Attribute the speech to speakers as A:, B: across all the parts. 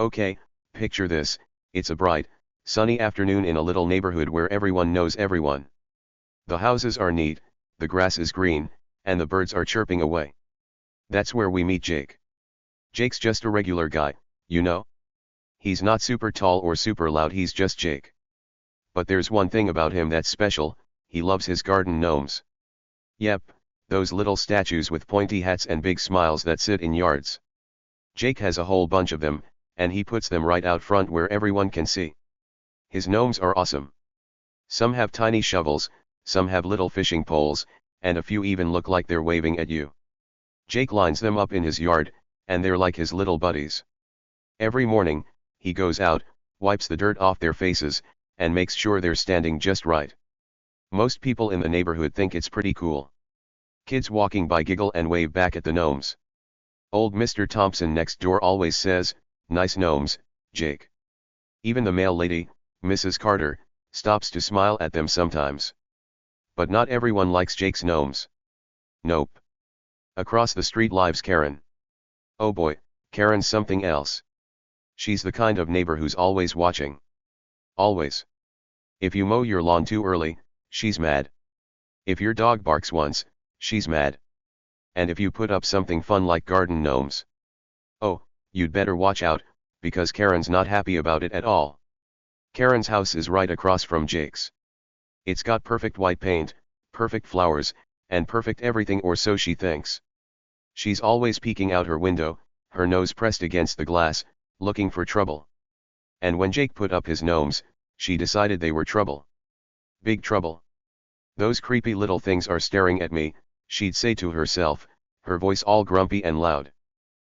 A: Okay, picture this, it's a bright, sunny afternoon in a little neighborhood where everyone knows everyone. The houses are neat, the grass is green, and the birds are chirping away. That's where we meet Jake. Jake's just a regular guy, you know? He's not super tall or super loud, he's just Jake. But there's one thing about him that's special, he loves his garden gnomes. Yep, those little statues with pointy hats and big smiles that sit in yards. Jake has a whole bunch of them, and he puts them right out front where everyone can see. His gnomes are awesome. Some have tiny shovels, some have little fishing poles, and a few even look like they're waving at you. Jake lines them up in his yard, and they're like his little buddies. Every morning, he goes out, wipes the dirt off their faces, and makes sure they're standing just right. Most people in the neighborhood think it's pretty cool. Kids walking by giggle and wave back at the gnomes. Old Mr. Thompson next door always says, "Nice gnomes, Jake." Even the mail lady, Mrs. Carter, stops to smile at them sometimes. But not everyone likes Jake's gnomes. Nope. Across the street lives Karen. Oh boy, Karen's something else. She's the kind of neighbor who's always watching. Always. If you mow your lawn too early, she's mad. If your dog barks once, she's mad. And if you put up something fun like garden gnomes, oh, you'd better watch out, because Karen's not happy about it at all. Karen's house is right across from Jake's. It's got perfect white paint, perfect flowers, and perfect everything, or so she thinks. She's always peeking out her window, her nose pressed against the glass, looking for trouble. And when Jake put up his gnomes, she decided they were trouble. Big trouble. "Those creepy little things are staring at me," she'd say to herself, her voice all grumpy and loud.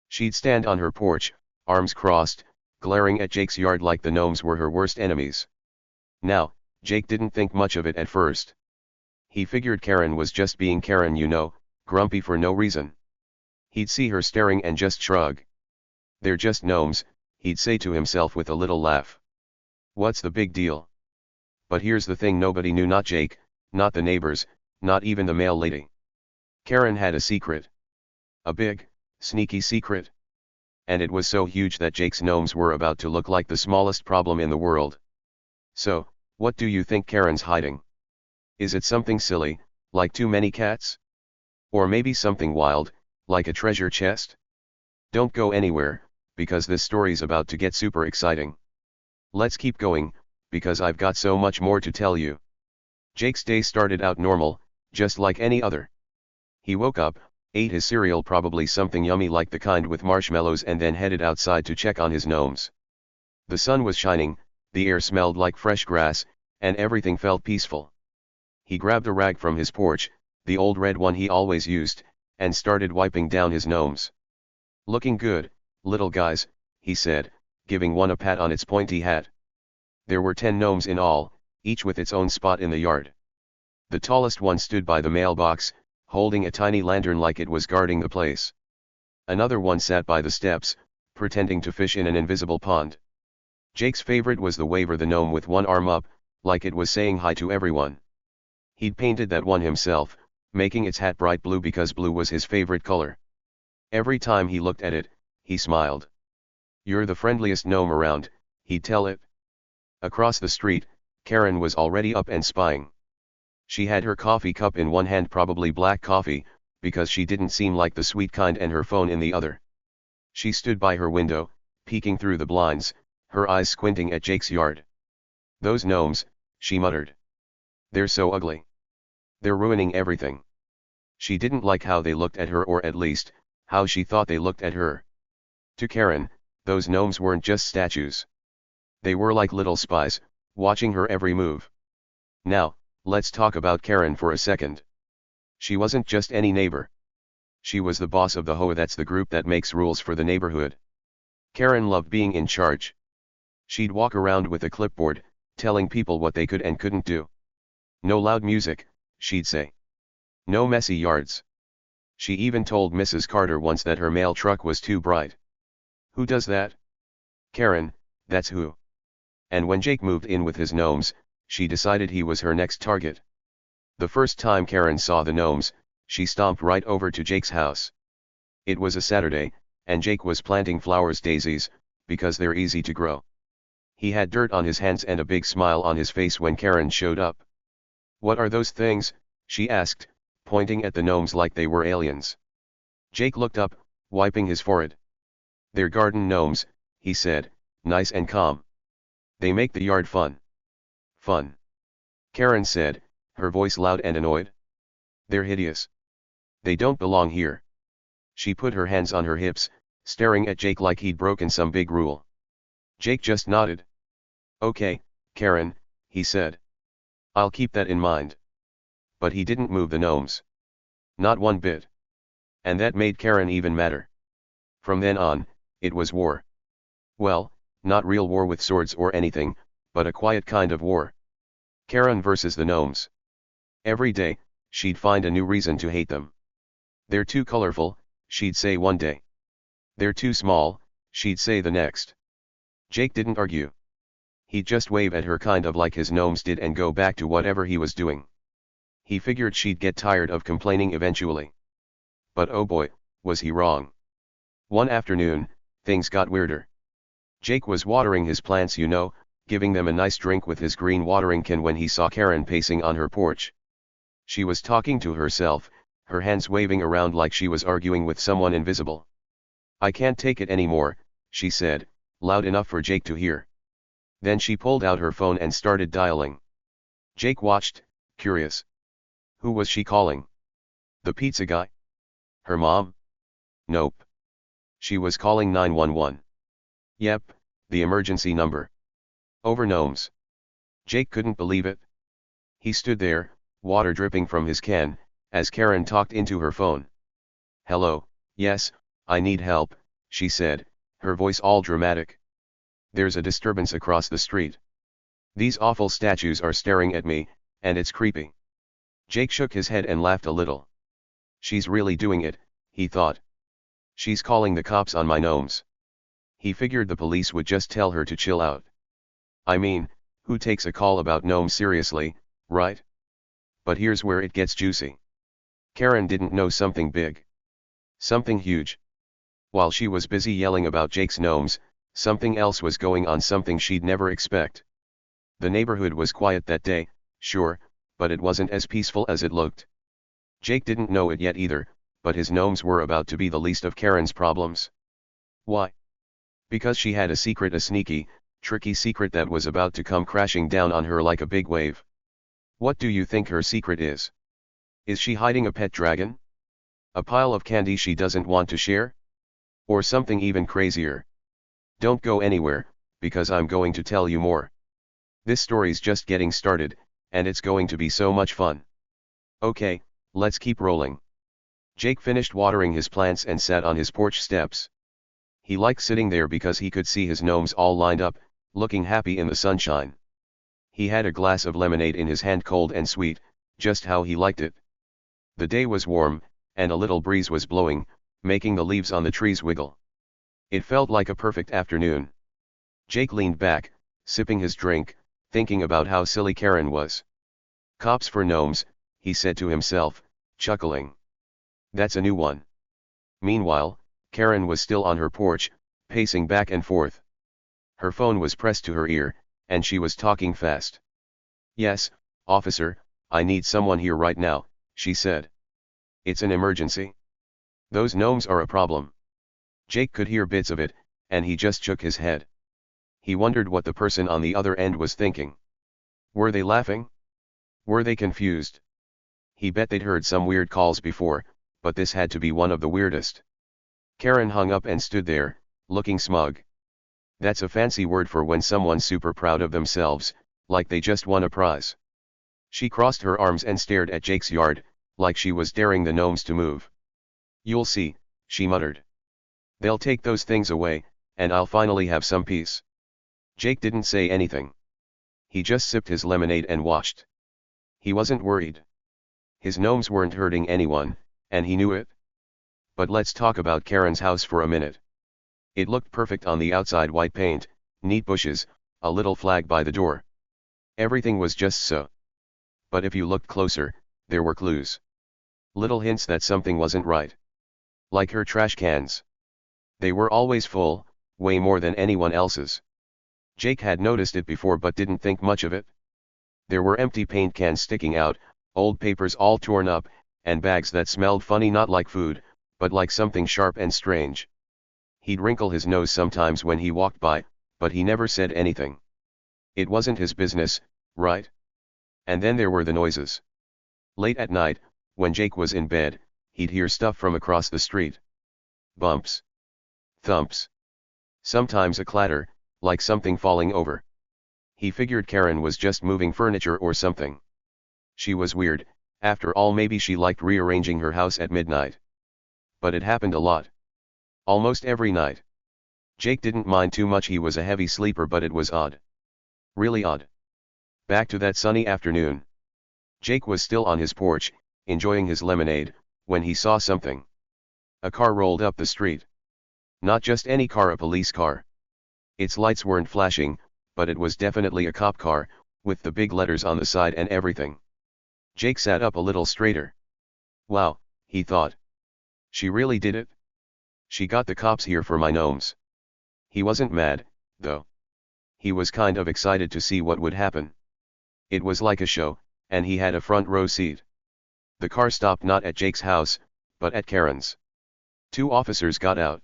A: She'd stand on her porch, arms crossed, glaring at Jake's yard like the gnomes were her worst enemies. Now, Jake didn't think much of it at first. He figured Karen was just being Karen, you know, grumpy for no reason. He'd see her staring and just shrug. "They're just gnomes," he'd say to himself with a little laugh. "What's the big deal?" But here's the thing nobody knew, not Jake, not the neighbors, not even the mail lady. Karen had a secret. A big, sneaky secret. And it was so huge that Jake's gnomes were about to look like the smallest problem in the world. So, what do you think Karen's hiding? Is it something silly, like too many cats? Or maybe something wild, like a treasure chest? Don't go anywhere, because this story's about to get super exciting. Let's keep going, because I've got so much more to tell you. Jake's day started out normal, just like any other. He woke up, ate his cereal, probably something yummy like the kind with marshmallows, and then headed outside to check on his gnomes. The sun was shining, the air smelled like fresh grass, and everything felt peaceful. He grabbed a rag from his porch, the old red one he always used, and started wiping down his gnomes. "Looking good, little guys," he said, giving one a pat on its pointy hat. There were 10 gnomes in all, each with its own spot in the yard. The tallest one stood by the mailbox, holding a tiny lantern like it was guarding the place. Another one sat by the steps, pretending to fish in an invisible pond. Jake's favorite was the waver, the gnome with one arm up, like it was saying hi to everyone. He'd painted that one himself, making its hat bright blue because blue was his favorite color. Every time he looked at it, he smiled. "You're the friendliest gnome around," he'd tell it. Across the street, Karen was already up and spying. She had her coffee cup in one hand, probably black coffee, because she didn't seem like the sweet kind, and her phone in the other. She stood by her window, peeking through the blinds, her eyes squinting at Jake's yard. "Those gnomes," she muttered. "They're so ugly. They're ruining everything." She didn't like how they looked at her, or at least, how she thought they looked at her. To Karen, those gnomes weren't just statues. They were like little spies, watching her every move. Now, let's talk about Karen for a second. She wasn't just any neighbor. She was the boss of the HOA, that's the group that makes rules for the neighborhood. Karen loved being in charge. She'd walk around with a clipboard, telling people what they could and couldn't do. "No loud music," she'd say. "No messy yards." She even told Mrs. Carter once that her mail truck was too bright. Who does that? Karen, that's who. And when Jake moved in with his gnomes, she decided he was her next target. The first time Karen saw the gnomes, she stomped right over to Jake's house. It was a Saturday, and Jake was planting flowers, daisies, because they're easy to grow. He had dirt on his hands and a big smile on his face when Karen showed up. "What are those things?" she asked, pointing at the gnomes like they were aliens. Jake looked up, wiping his forehead. "They're garden gnomes," he said, nice and calm. "They make the yard fun." "Fun?" Karen said, her voice loud and annoyed. "They're hideous. They don't belong here." She put her hands on her hips, staring at Jake like he'd broken some big rule. Jake just nodded. "Okay, Karen," he said. "I'll keep that in mind." But he didn't move the gnomes. Not one bit. And that made Karen even madder. From then on, it was war. Well, not real war with swords or anything, but a quiet kind of war. Karen versus the gnomes. Every day, she'd find a new reason to hate them. "They're too colorful," she'd say one day. "They're too small," she'd say the next. Jake didn't argue. He'd just wave at her kind of like his gnomes did and go back to whatever he was doing. He figured she'd get tired of complaining eventually. But oh boy, was he wrong. One afternoon, things got weirder. Jake was watering his plants, giving them a nice drink with his green watering can when he saw Karen pacing on her porch. She was talking to herself, her hands waving around like she was arguing with someone invisible. "I can't take it anymore," she said, loud enough for Jake to hear. Then she pulled out her phone and started dialing. Jake watched, curious. Who was she calling? The pizza guy? Her mom? Nope. She was calling 911. Yep, the emergency number. Over gnomes. Jake couldn't believe it. He stood there, water dripping from his can, as Karen talked into her phone. "Hello, yes, I need help," she said, her voice all dramatic. "There's a disturbance across the street. These awful statues are staring at me, and it's creepy." Jake shook his head and laughed a little. "She's really doing it," he thought. "She's calling the cops on my gnomes." He figured the police would just tell her to chill out. I mean, who takes a call about gnomes seriously, right? But here's where it gets juicy. Karen didn't know something big. Something huge. While she was busy yelling about Jake's gnomes, something else was going on, something she'd never expect. The neighborhood was quiet that day, sure, but it wasn't as peaceful as it looked. Jake didn't know it yet either, but his gnomes were about to be the least of Karen's problems. Why? Because she had a secret, a sneaky, tricky secret that was about to come crashing down on her like a big wave. What do you think her secret is? Is she hiding a pet dragon? A pile of candy she doesn't want to share? Or something even crazier? Don't go anywhere, because I'm going to tell you more. This story's just getting started, and it's going to be so much fun. Okay, let's keep rolling. Jake finished watering his plants and sat on his porch steps. He liked sitting there because he could see his gnomes all lined up, looking happy in the sunshine. He had a glass of lemonade in his hand, cold and sweet, just how he liked it. The day was warm, and a little breeze was blowing, making the leaves on the trees wiggle. It felt like a perfect afternoon. Jake leaned back, sipping his drink, thinking about how silly Karen was. "Cops for gnomes," he said to himself, chuckling. "That's a new one." Meanwhile, Karen was still on her porch, pacing back and forth. Her phone was pressed to her ear, and she was talking fast. "Yes, officer, I need someone here right now," she said. "It's an emergency. Those gnomes are a problem." Jake could hear bits of it, and he just shook his head. He wondered what the person on the other end was thinking. Were they laughing? Were they confused? He bet they'd heard some weird calls before, but this had to be one of the weirdest. Karen hung up and stood there, looking smug. That's a fancy word for when someone's super proud of themselves, like they just won a prize. She crossed her arms and stared at Jake's yard, like she was daring the gnomes to move. "You'll see," she muttered. "They'll take those things away, and I'll finally have some peace." Jake didn't say anything. He just sipped his lemonade and watched. He wasn't worried. His gnomes weren't hurting anyone, and he knew it. But let's talk about Karen's house for a minute. It looked perfect on the outside, white paint, neat bushes, a little flag by the door. Everything was just so. But if you looked closer, there were clues. Little hints that something wasn't right. Like her trash cans. They were always full, way more than anyone else's. Jake had noticed it before but didn't think much of it. There were empty paint cans sticking out, old papers all torn up, and bags that smelled funny, not like food, but like something sharp and strange. He'd wrinkle his nose sometimes when he walked by, but he never said anything. It wasn't his business, right? And then there were the noises. Late at night, when Jake was in bed, he'd hear stuff from across the street. Bumps. Thumps. Sometimes a clatter, like something falling over. He figured Karen was just moving furniture or something. She was weird, after all. Maybe she liked rearranging her house at midnight. But it happened a lot. Almost every night. Jake didn't mind too much, he was a heavy sleeper, but it was odd. Really odd. Back to that sunny afternoon. Jake was still on his porch, enjoying his lemonade, when he saw something. A car rolled up the street. Not just any car, a police car. Its lights weren't flashing, but it was definitely a cop car, with the big letters on the side and everything. Jake sat up a little straighter. Wow, he thought. She really did it? She got the cops here for my gnomes. He wasn't mad, though. He was kind of excited to see what would happen. It was like a show, and he had a front row seat. The car stopped not at Jake's house, but at Karen's. 2 officers got out.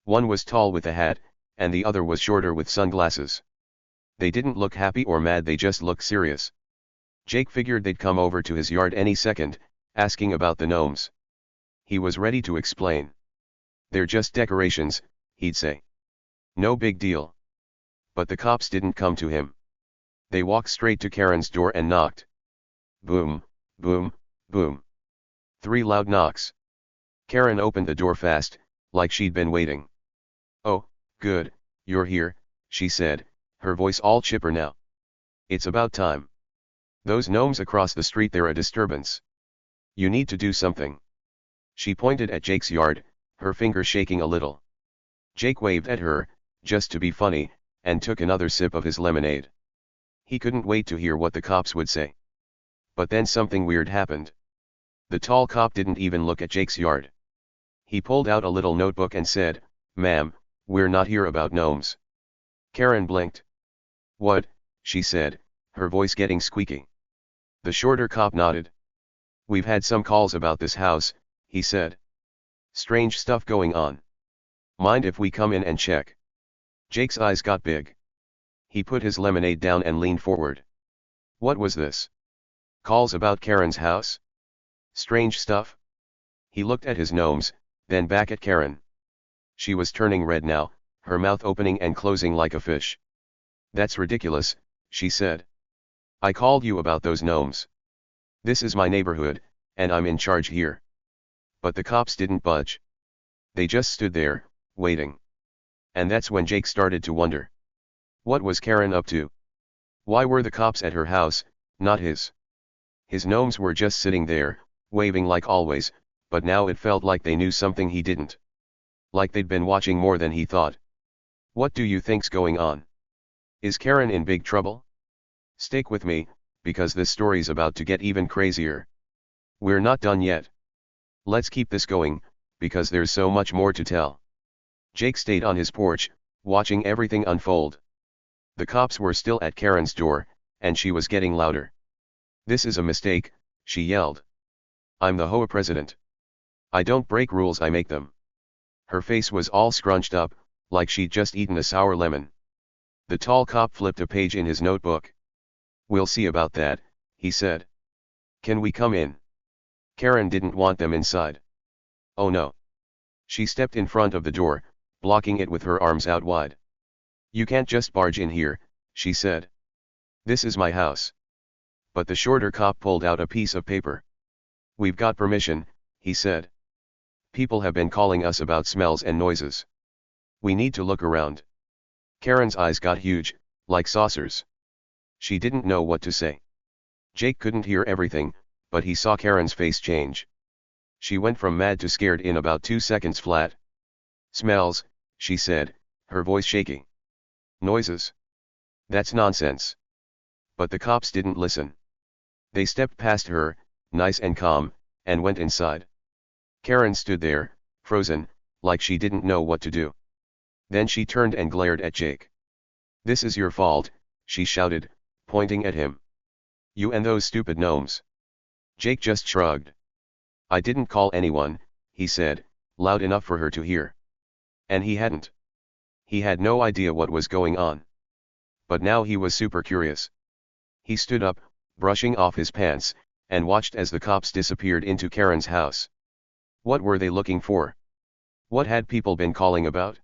A: One was tall with a hat, and the other was shorter with sunglasses. They didn't look happy or mad, they just looked serious. Jake figured they'd come over to his yard any second, asking about the gnomes. He was ready to explain. They're just decorations, he'd say. No big deal. But the cops didn't come to him. They walked straight to Karen's door and knocked. Boom, boom, boom. 3 loud knocks. Karen opened the door fast, like she'd been waiting. Oh, good, you're here, she said, her voice all chipper now. It's about time. Those gnomes across the street, they're a disturbance. You need to do something. She pointed at Jake's yard, her finger shaking a little. Jake waved at her, just to be funny, and took another sip of his lemonade. He couldn't wait to hear what the cops would say. But then something weird happened. The tall cop didn't even look at Jake's yard. He pulled out a little notebook and said, "Ma'am, we're not here about gnomes." Karen blinked. "What?" she said, her voice getting squeaky. The shorter cop nodded. "We've had some calls about this house," he said. "Strange stuff going on. Mind if we come in and check?" Jake's eyes got big. He put his lemonade down and leaned forward. What was this? Calls about Karen's house? Strange stuff? He looked at his gnomes, then back at Karen. She was turning red now, her mouth opening and closing like a fish. "That's ridiculous," she said. "I called you about those gnomes. This is my neighborhood, and I'm in charge here." But the cops didn't budge. They just stood there, waiting. And that's when Jake started to wonder. What was Karen up to? Why were the cops at her house, not his? His gnomes were just sitting there, waving like always, but now it felt like they knew something he didn't. Like they'd been watching more than he thought. What do you think's going on? Is Karen in big trouble? Stick with me, because this story's about to get even crazier. We're not done yet. Let's keep this going, because there's so much more to tell. Jake stayed on his porch, watching everything unfold. The cops were still at Karen's door, and she was getting louder. "This is a mistake," she yelled. "I'm the HOA president. I don't break rules, I make them." Her face was all scrunched up, like she'd just eaten a sour lemon. The tall cop flipped a page in his notebook. "We'll see about that," he said. "Can we come in?" Karen didn't want them inside. Oh no. She stepped in front of the door, blocking it with her arms out wide. "You can't just barge in here," she said. "This is my house." But the shorter cop pulled out a piece of paper. "We've got permission," he said. "People have been calling us about smells and noises. We need to look around." Karen's eyes got huge, like saucers. She didn't know what to say. Jake couldn't hear everything, but he saw Karen's face change. She went from mad to scared in about 2 seconds flat. "Smells," she said, her voice shaking. "Noises. That's nonsense." But the cops didn't listen. They stepped past her, nice and calm, and went inside. Karen stood there, frozen, like she didn't know what to do. Then she turned and glared at Jake. "This is your fault," she shouted, pointing at him. "You and those stupid gnomes." Jake just shrugged. "I didn't call anyone," he said, loud enough for her to hear. And he hadn't. He had no idea what was going on. But now he was super curious. He stood up, brushing off his pants, and watched as the cops disappeared into Karen's house. What were they looking for? What had people been calling about?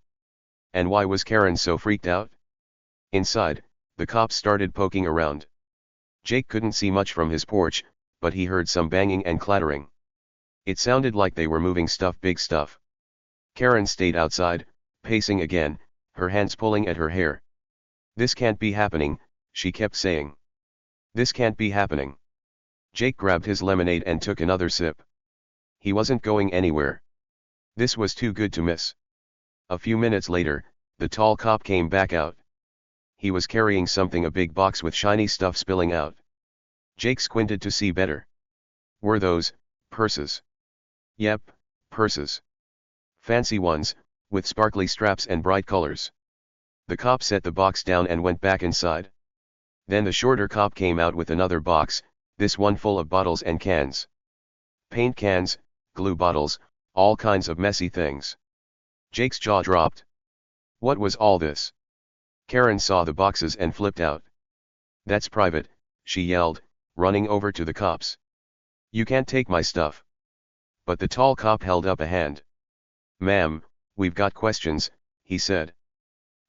A: And why was Karen so freaked out? Inside, the cops started poking around. Jake couldn't see much from his porch, but he heard some banging and clattering. It sounded like they were moving stuff, big stuff. Karen stayed outside, pacing again, her hands pulling at her hair. "This can't be happening," she kept saying. "This can't be happening." Jake grabbed his lemonade and took another sip. He wasn't going anywhere. This was too good to miss. A few minutes later, the tall cop came back out. He was carrying something, a big box with shiny stuff spilling out. Jake squinted to see better. Were those purses? Yep, purses. Fancy ones, with sparkly straps and bright colors. The cop set the box down and went back inside. Then the shorter cop came out with another box, this one full of bottles and cans. Paint cans, glue bottles, all kinds of messy things. Jake's jaw dropped. What was all this? Karen saw the boxes and flipped out. "That's private," she yelled, running over to the cops. "You can't take my stuff." But the tall cop held up a hand. "Ma'am, we've got questions," he said.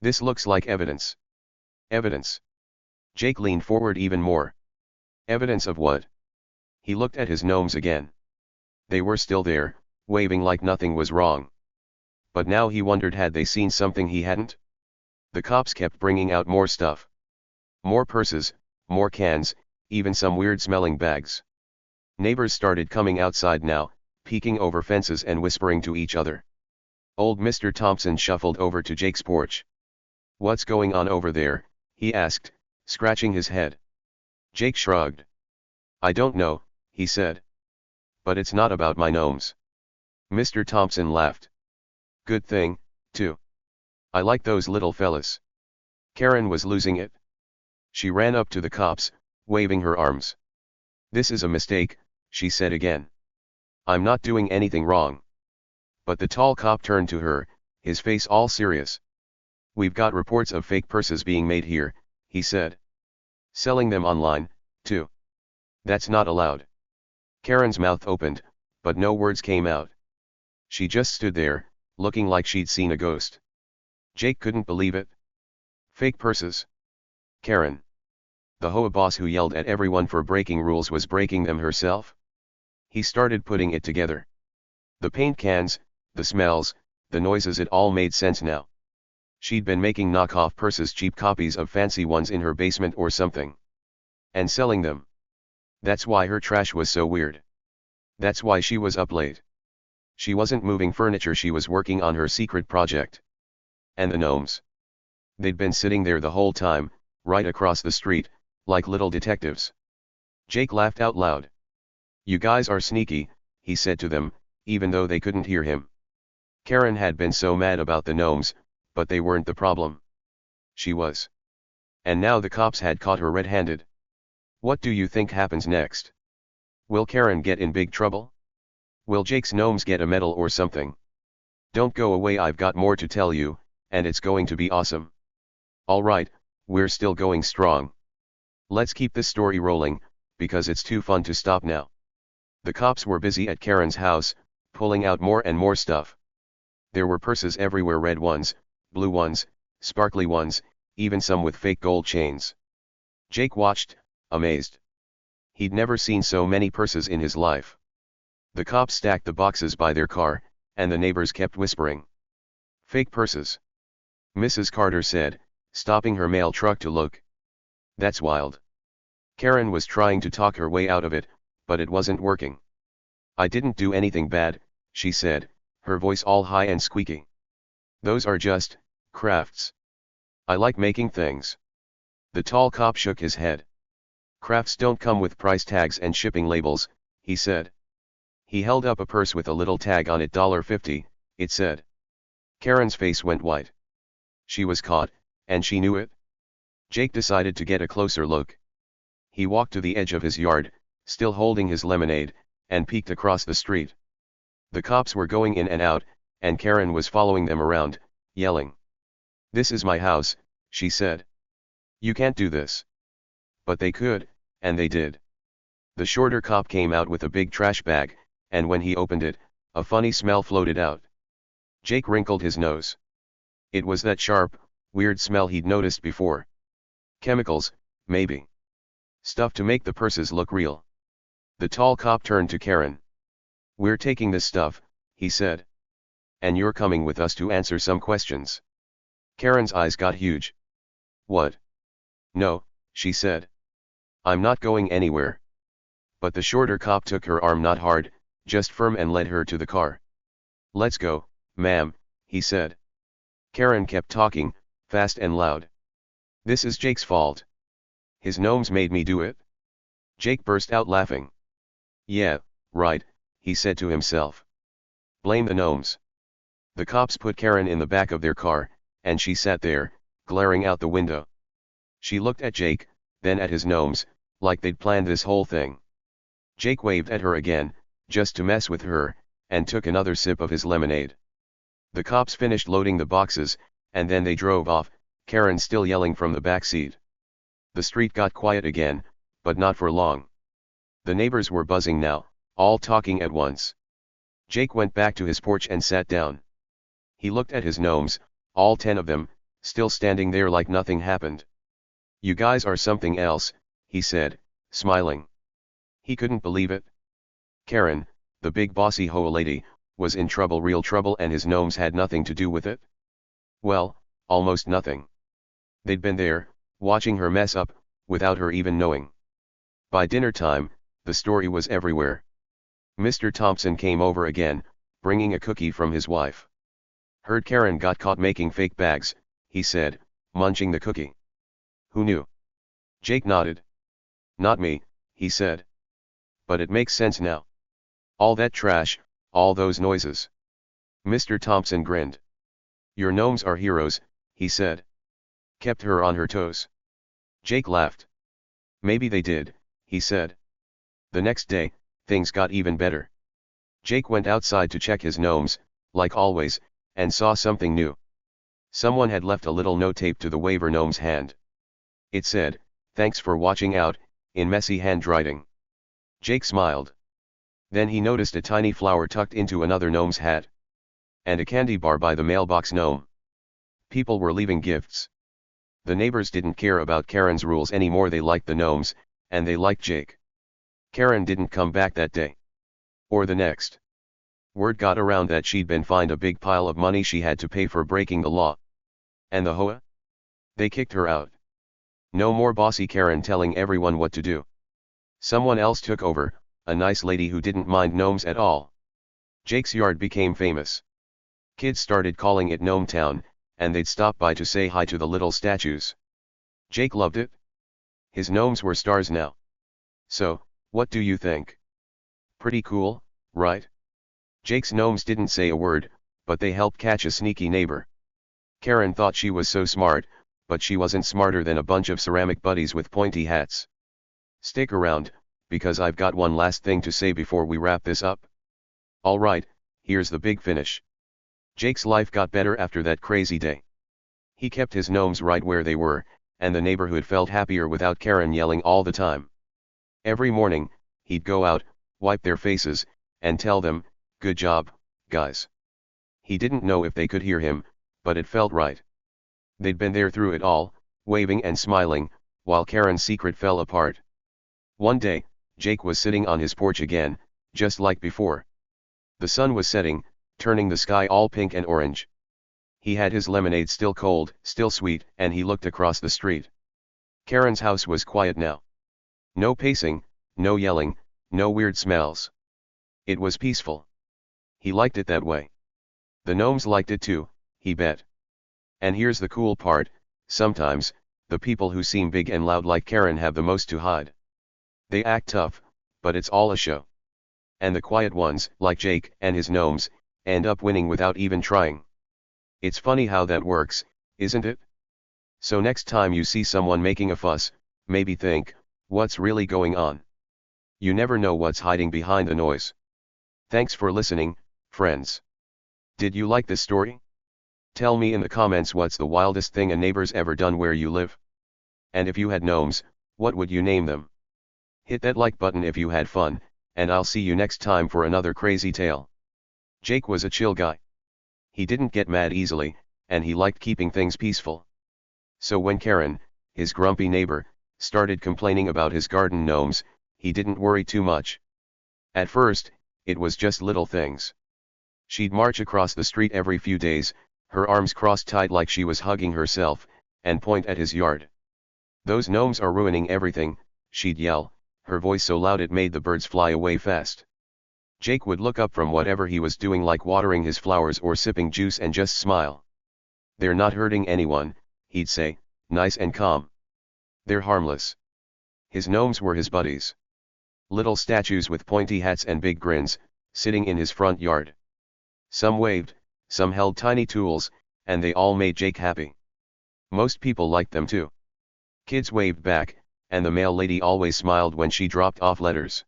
A: "This looks like evidence." "Evidence?" Jake leaned forward even more. "Evidence of what?" He looked at his gnomes again. They were still there, waving like nothing was wrong. But now he wondered, had they seen something he hadn't? The cops kept bringing out more stuff. More purses, more cans, even some weird-smelling bags. Neighbors started coming outside now, peeking over fences and whispering to each other. Old Mr. Thompson shuffled over to Jake's porch. "What's going on over there?" he asked, scratching his head. Jake shrugged. "I don't know," he said. "But it's not about my gnomes." Mr. Thompson laughed. "Good thing, too. I like those little fellas." Karen was losing it. She ran up to the cops, waving her arms. "This is a mistake," she said again. "I'm not doing anything wrong." But the tall cop turned to her, his face all serious. "We've got reports of fake purses being made here," he said. "Selling them online, too. That's not allowed." Karen's mouth opened, but no words came out. She just stood there, looking like she'd seen a ghost. Jake couldn't believe it. Fake purses. Karen. The HOA boss who yelled at everyone for breaking rules was breaking them herself? He started putting it together. The paint cans, the smells, the noises, it all made sense now. She'd been making knockoff purses, cheap copies of fancy ones in her basement or something. And selling them. That's why her trash was so weird. That's why she was up late. She wasn't moving furniture, she was working on her secret project. And the gnomes. They'd been sitting there the whole time, right across the street, like little detectives. Jake laughed out loud. "You guys are sneaky," he said to them, even though they couldn't hear him. Karen had been so mad about the gnomes, but they weren't the problem. She was. And now the cops had caught her red-handed. What do you think happens next? Will Karen get in big trouble? Will Jake's gnomes get a medal or something? Don't go away, I've got more to tell you, and it's going to be awesome. Alright, we're still going strong. Let's keep this story rolling, because it's too fun to stop now. The cops were busy at Karen's house, pulling out more and more stuff. There were purses everywhere, red ones, blue ones, sparkly ones, even some with fake gold chains. Jake watched, amazed. He'd never seen so many purses in his life. The cops stacked the boxes by their car, and the neighbors kept whispering. "Fake purses," Mrs. Carter said, stopping her mail truck to look. "That's wild." Karen was trying to talk her way out of it, but it wasn't working. "I didn't do anything bad," she said, her voice all high and squeaky. "Those are just crafts. I like making things." The tall cop shook his head. "Crafts don't come with price tags and shipping labels," he said. He held up a purse with a little tag on it, $50, it said. Karen's face went white. She was caught, and she knew it. Jake decided to get a closer look. He walked to the edge of his yard, still holding his lemonade, and peeked across the street. The cops were going in and out, and Karen was following them around, yelling. "This is my house," she said. "You can't do this." But they could, and they did. The shorter cop came out with a big trash bag, and when he opened it, a funny smell floated out. Jake wrinkled his nose. It was that sharp, weird smell he'd noticed before. Chemicals, maybe. Stuff to make the purses look real. The tall cop turned to Karen. "We're taking this stuff," he said. "And you're coming with us to answer some questions." Karen's eyes got huge. "What?" "No," she said. "I'm not going anywhere." But the shorter cop took her arm, not hard, just firm, and led her to the car. "Let's go, ma'am," he said. Karen kept talking, fast and loud. "This is Jake's fault. His gnomes made me do it." Jake burst out laughing. "Yeah, right," he said to himself. "Blame the gnomes." The cops put Karen in the back of their car, and she sat there, glaring out the window. She looked at Jake, then at his gnomes, like they'd planned this whole thing. Jake waved at her again, just to mess with her, and took another sip of his lemonade. The cops finished loading the boxes, and then they drove off, Karen still yelling from the back seat. The street got quiet again, but not for long. The neighbors were buzzing now, all talking at once. Jake went back to his porch and sat down. He looked at his gnomes, all 10 of them, still standing there like nothing happened. "You guys are something else," he said, smiling. He couldn't believe it. Karen, the big bossy HOA lady, was in trouble, real trouble, and his gnomes had nothing to do with it? Well, almost nothing. They'd been there, watching her mess up, without her even knowing. By dinner time, the story was everywhere. Mr. Thompson came over again, bringing a cookie from his wife. "Heard Karen got caught making fake bags," he said, munching the cookie. "Who knew?" Jake nodded. "Not me," he said. "But it makes sense now. All that trash, all those noises." Mr. Thompson grinned. "Your gnomes are heroes," he said. "Kept her on her toes." Jake laughed. "Maybe they did," he said. The next day, things got even better. Jake went outside to check his gnomes, like always, and saw something new. Someone had left a little note taped to the waiver gnome's hand. It said, "Thanks for watching out," in messy handwriting. Jake smiled. Then he noticed a tiny flower tucked into another gnome's hat. And a candy bar by the mailbox gnome. People were leaving gifts. The neighbors didn't care about Karen's rules anymore. They liked the gnomes, and they liked Jake. Karen didn't come back that day. Or the next. Word got around that she'd been fined a big pile of money she had to pay for breaking the law. And the HOA? They kicked her out. No more bossy Karen telling everyone what to do. Someone else took over, a nice lady who didn't mind gnomes at all. Jake's yard became famous. Kids started calling it Gnome Town, and they'd stop by to say hi to the little statues. Jake loved it. His gnomes were stars now. So, what do you think? Pretty cool, right? Jake's gnomes didn't say a word, but they helped catch a sneaky neighbor. Karen thought she was so smart, but she wasn't smarter than a bunch of ceramic buddies with pointy hats. Stick around, because I've got one last thing to say before we wrap this up. Alright, here's the big finish. Jake's life got better after that crazy day. He kept his gnomes right where they were, and the neighborhood felt happier without Karen yelling all the time. Every morning, he'd go out, wipe their faces, and tell them, "Good job, guys." He didn't know if they could hear him, but it felt right. They'd been there through it all, waving and smiling, while Karen's secret fell apart. One day, Jake was sitting on his porch again, just like before. The sun was setting, turning the sky all pink and orange. He had his lemonade still cold, still sweet, and he looked across the street. Karen's house was quiet now. No pacing, no yelling, no weird smells. It was peaceful. He liked it that way. The gnomes liked it too, he bet. And here's the cool part, sometimes, the people who seem big and loud like Karen have the most to hide. They act tough, but it's all a show. And the quiet ones, like Jake and his gnomes, end up winning without even trying. It's funny how that works, isn't it? So next time you see someone making a fuss, maybe think, what's really going on? You never know what's hiding behind the noise. Thanks for listening, friends. Did you like this story? Tell me in the comments what's the wildest thing a neighbor's ever done where you live. And if you had gnomes, what would you name them? Hit that like button if you had fun, and I'll see you next time for another crazy tale. Jake was a chill guy. He didn't get mad easily, and he liked keeping things peaceful. So when Karen, his grumpy neighbor, started complaining about his garden gnomes, he didn't worry too much. At first, it was just little things. She'd march across the street every few days, her arms crossed tight like she was hugging herself, and point at his yard. "Those gnomes are ruining everything," she'd yell, her voice so loud it made the birds fly away fast. Jake would look up from whatever he was doing, like watering his flowers or sipping juice, and just smile. "They're not hurting anyone," he'd say, nice and calm. "They're harmless." His gnomes were his buddies. Little statues with pointy hats and big grins, sitting in his front yard. Some waved, some held tiny tools, and they all made Jake happy. Most people liked them too. Kids waved back, and the mail lady always smiled when she dropped off letters.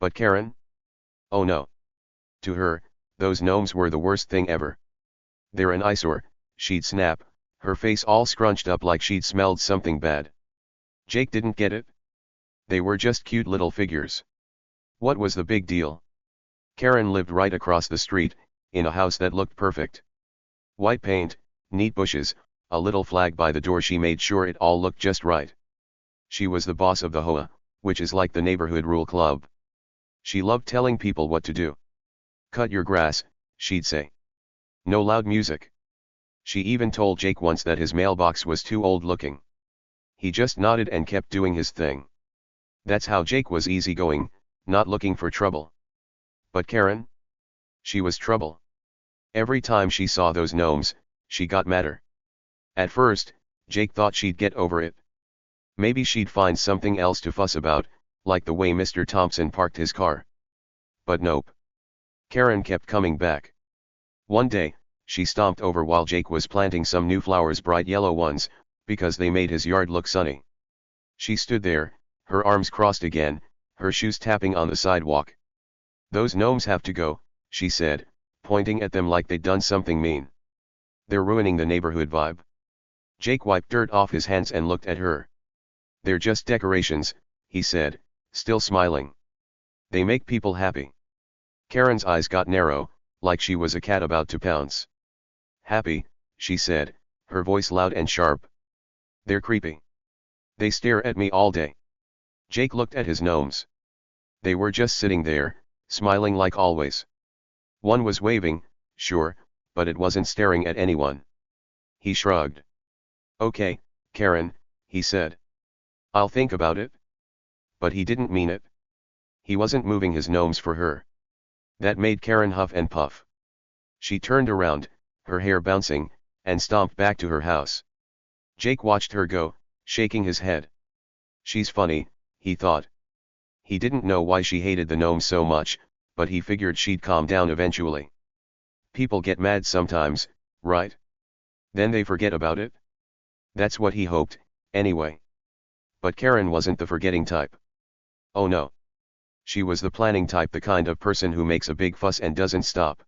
A: But Karen? Oh no. To her, those gnomes were the worst thing ever. "They're an eyesore," she'd snap, her face all scrunched up like she'd smelled something bad. Jake didn't get it. They were just cute little figures. What was the big deal? Karen lived right across the street, in a house that looked perfect. White paint, neat bushes, a little flag by the door. She made sure it all looked just right. She was the boss of the HOA, which is like the neighborhood rule club. She loved telling people what to do. "Cut your grass," she'd say. "No loud music." She even told Jake once that his mailbox was too old looking. He just nodded and kept doing his thing. That's how Jake was easygoing, not looking for trouble. But Karen? She was trouble. Every time she saw those gnomes, she got madder. At first, Jake thought she'd get over it. Maybe she'd find something else to fuss about, like the way Mr. Thompson parked his car. But nope. Karen kept coming back. One day, she stomped over while Jake was planting some new flowers, bright yellow ones, because they made his yard look sunny. She stood there, her arms crossed again, her shoes tapping on the sidewalk. "Those gnomes have to go," she said, pointing at them like they'd done something mean. "They're ruining the neighborhood vibe." Jake wiped dirt off his hands and looked at her. "They're just decorations," he said, still smiling. "They make people happy." Karen's eyes got narrow, like she was a cat about to pounce. "Happy," she said, her voice loud and sharp. "They're creepy. They stare at me all day." Jake looked at his gnomes. They were just sitting there, smiling like always. One was waving, sure, but it wasn't staring at anyone. He shrugged. "Okay, Karen," he said. "I'll think about it." But he didn't mean it. He wasn't moving his gnomes for her. That made Karen huff and puff. She turned around, her hair bouncing, and stomped back to her house. Jake watched her go, shaking his head. She's funny, he thought. He didn't know why she hated the gnomes so much, but he figured she'd calm down eventually. People get mad sometimes, right? Then they forget about it. That's what he hoped, anyway. But Karen wasn't the forgetting type. Oh no. She was the planning type, the kind of person who makes a big fuss and doesn't stop.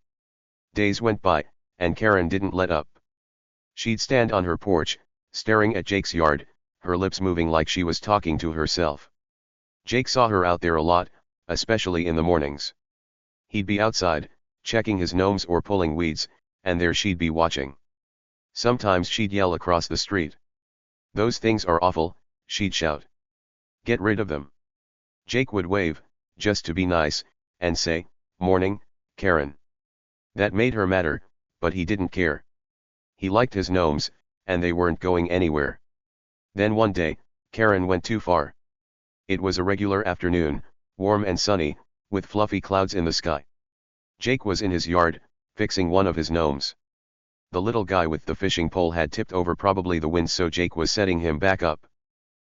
A: Days went by, and Karen didn't let up. She'd stand on her porch, staring at Jake's yard, her lips moving like she was talking to herself. Jake saw her out there a lot, especially in the mornings. He'd be outside, checking his gnomes or pulling weeds, and there she'd be watching. Sometimes she'd yell across the street. "Those things are awful," she'd shout. "Get rid of them." Jake would wave, just to be nice, and say, "Morning, Karen." That made her madder, but he didn't care. He liked his gnomes, and they weren't going anywhere. Then one day, Karen went too far. It was a regular afternoon, warm and sunny, with fluffy clouds in the sky. Jake was in his yard, fixing one of his gnomes. The little guy with the fishing pole had tipped over, probably the wind, so Jake was setting him back up.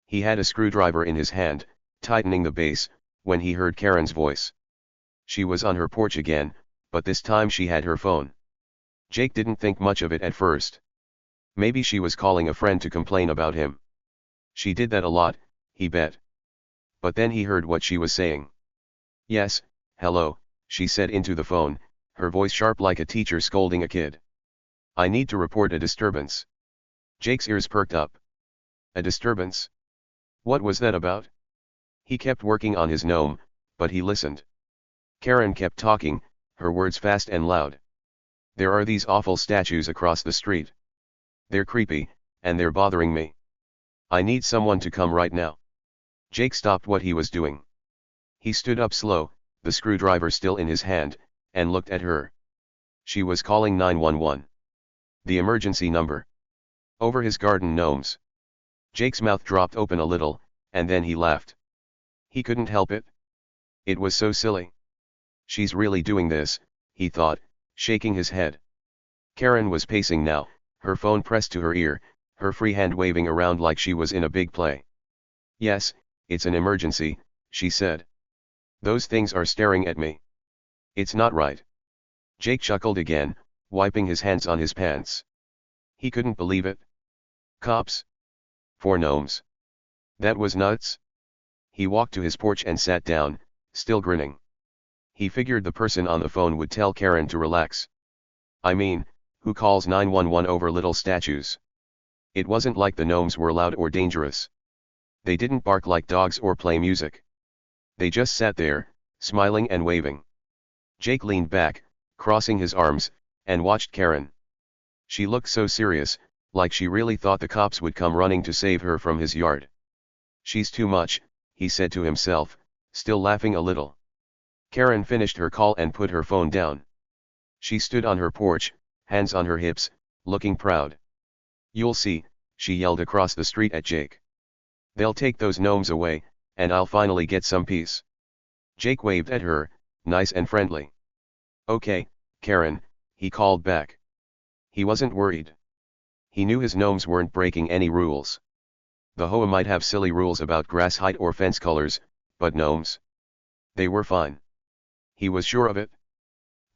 A: He had a screwdriver in his hand, tightening the base, when he heard Karen's voice. She was on her porch again, but this time she had her phone. Jake didn't think much of it at first. Maybe she was calling a friend to complain about him. She did that a lot, he bet. But then he heard what she was saying. Yes, hello, she said into the phone, her voice sharp like a teacher scolding a kid. I need to report a disturbance. Jake's ears perked up. A disturbance? What was that about? He kept working on his gnome, but he listened. Karen kept talking, her words fast and loud. There are these awful statues across the street. They're creepy, and they're bothering me. I need someone to come right now. Jake stopped what he was doing. He stood up slow, the screwdriver still in his hand, and looked at her. She was calling 911. The emergency number. Over his garden gnomes. Jake's mouth dropped open a little, and then he laughed. He couldn't help it. It was so silly. She's really doing this, he thought, shaking his head. Karen was pacing now, her phone pressed to her ear, her free hand waving around like she was in a big play. Yes, it's an emergency, she said. Those things are staring at me. It's not right. Jake chuckled again, wiping his hands on his pants. He couldn't believe it. Cops? 4 gnomes. That was nuts. He walked to his porch and sat down, still grinning. He figured the person on the phone would tell Karen to relax. I mean, who calls 911 over little statues? It wasn't like the gnomes were loud or dangerous. They didn't bark like dogs or play music. They just sat there, smiling and waving. Jake leaned back, crossing his arms, and watched Karen. She looked so serious, like she really thought the cops would come running to save her from his yard. She's too much, he said to himself, still laughing a little. Karen finished her call and put her phone down. She stood on her porch, hands on her hips, looking proud. You'll see, she yelled across the street at Jake. They'll take those gnomes away, and I'll finally get some peace. Jake waved at her, nice and friendly. Okay, Karen, he called back. He wasn't worried. He knew his gnomes weren't breaking any rules. The HOA might have silly rules about grass height or fence colors, but gnomes? They were fine. He was sure of it.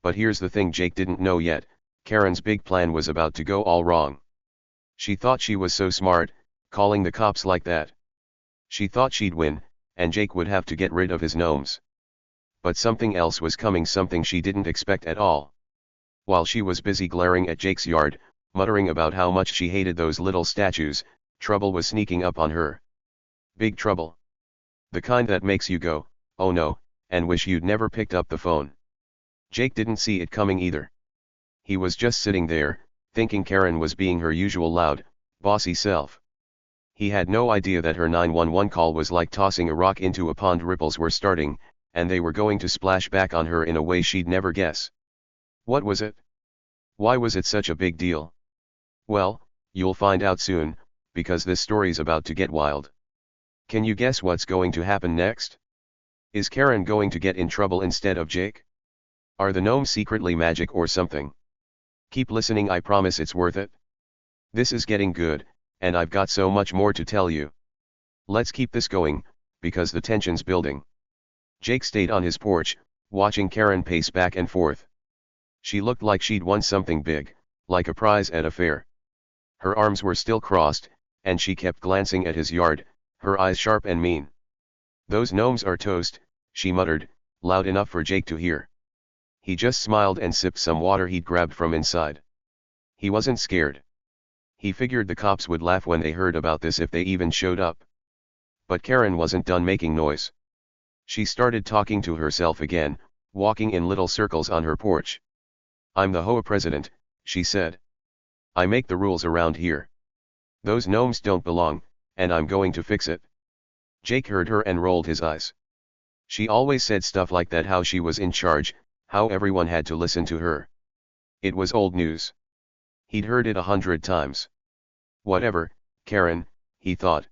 A: But here's the thing Jake didn't know yet, Karen's big plan was about to go all wrong. She thought she was so smart, calling the cops like that. She thought she'd win, and Jake would have to get rid of his gnomes. But something else was coming, something she didn't expect at all. While she was busy glaring at Jake's yard, muttering about how much she hated those little statues, trouble was sneaking up on her. Big trouble. The kind that makes you go, oh no, and wish you'd never picked up the phone. Jake didn't see it coming either. He was just sitting there, thinking Karen was being her usual loud, bossy self. He had no idea that her 911 call was like tossing a rock into a pond. Ripples were starting, and they were going to splash back on her in a way she'd never guess. What was it? Why was it such a big deal? Well, you'll find out soon, because this story's about to get wild. Can you guess what's going to happen next? Is Karen going to get in trouble instead of Jake? Are the gnomes secretly magic or something? Keep listening, I promise it's worth it. This is getting good, and I've got so much more to tell you. Let's keep this going, because the tension's building. Jake stayed on his porch, watching Karen pace back and forth. She looked like she'd won something big, like a prize at a fair. Her arms were still crossed, and she kept glancing at his yard, her eyes sharp and mean. Those gnomes are toast, she muttered, loud enough for Jake to hear. He just smiled and sipped some water he'd grabbed from inside. He wasn't scared. He figured the cops would laugh when they heard about this if they even showed up. But Karen wasn't done making noise. She started talking to herself again, walking in little circles on her porch. I'm the HOA president, she said. I make the rules around here. Those gnomes don't belong, and I'm going to fix it. Jake heard her and rolled his eyes. She always said stuff like that, how she was in charge, how everyone had to listen to her. It was old news. He'd heard it 100 times. Whatever, Karen, he thought.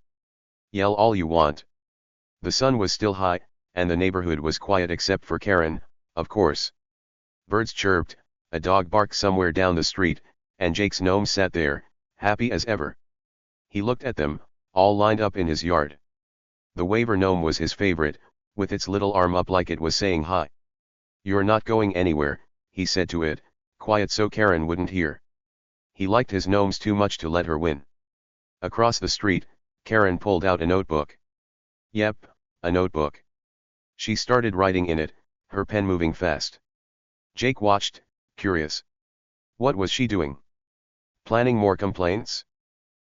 A: Yell all you want. The sun was still high, and the neighborhood was quiet except for Karen, of course. Birds chirped, a dog barked somewhere down the street, and Jake's gnome sat there, happy as ever. He looked at them, all lined up in his yard. The waver gnome was his favorite, with its little arm up like it was saying hi. You're not going anywhere, he said to it, quiet so Karen wouldn't hear. He liked his gnomes too much to let her win. Across the street, Karen pulled out a notebook. Yep, a notebook. She started writing in it, her pen moving fast. Jake watched, curious. What was she doing? Planning more complaints?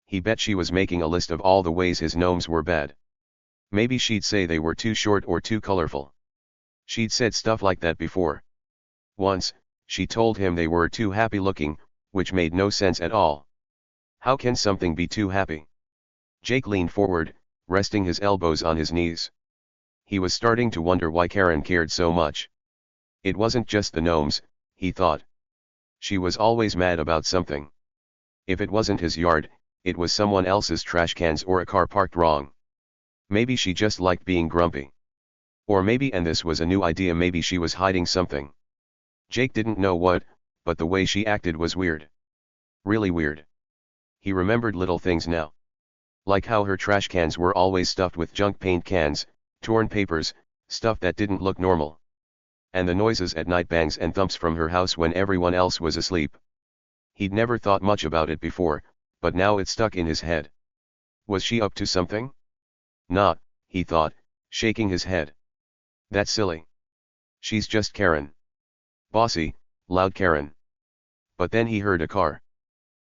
A: He bet she was making a list of all the ways his gnomes were bad. Maybe she'd say they were too short or too colorful. She'd said stuff like that before. Once, she told him they were too happy looking, which made no sense at all. How can something be too happy? Jake leaned forward, resting his elbows on his knees. He was starting to wonder why Karen cared so much. It wasn't just the gnomes, he thought. She was always mad about something. If it wasn't his yard, it was someone else's trash cans or a car parked wrong. Maybe she just liked being grumpy. Or maybe, and this was a new idea, maybe she was hiding something. Jake didn't know what, but the way she acted was weird. Really weird. He remembered little things now. Like how her trash cans were always stuffed with junk paint cans, torn papers, stuff that didn't look normal. And the noises at night, bangs and thumps from her house when everyone else was asleep. He'd never thought much about it before, but now it stuck in his head. Was she up to something? Not, he thought, shaking his head. That's silly. She's just Karen. Bossy, loud Karen. But then he heard a car.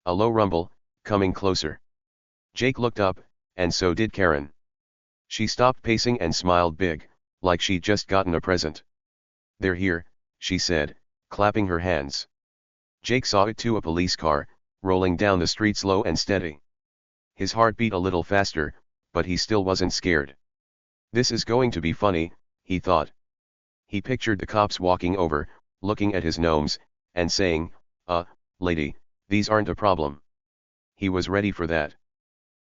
A: A low rumble, coming closer. Jake looked up, and so did Karen. She stopped pacing and smiled big, like she'd just gotten a present. They're here, she said, clapping her hands. Jake saw it too, a police car, rolling down the street slow and steady. His heart beat a little faster, but he still wasn't scared. This is going to be funny, he thought. He pictured the cops walking over, looking at his gnomes, and saying, lady, these aren't a problem. He was ready for that.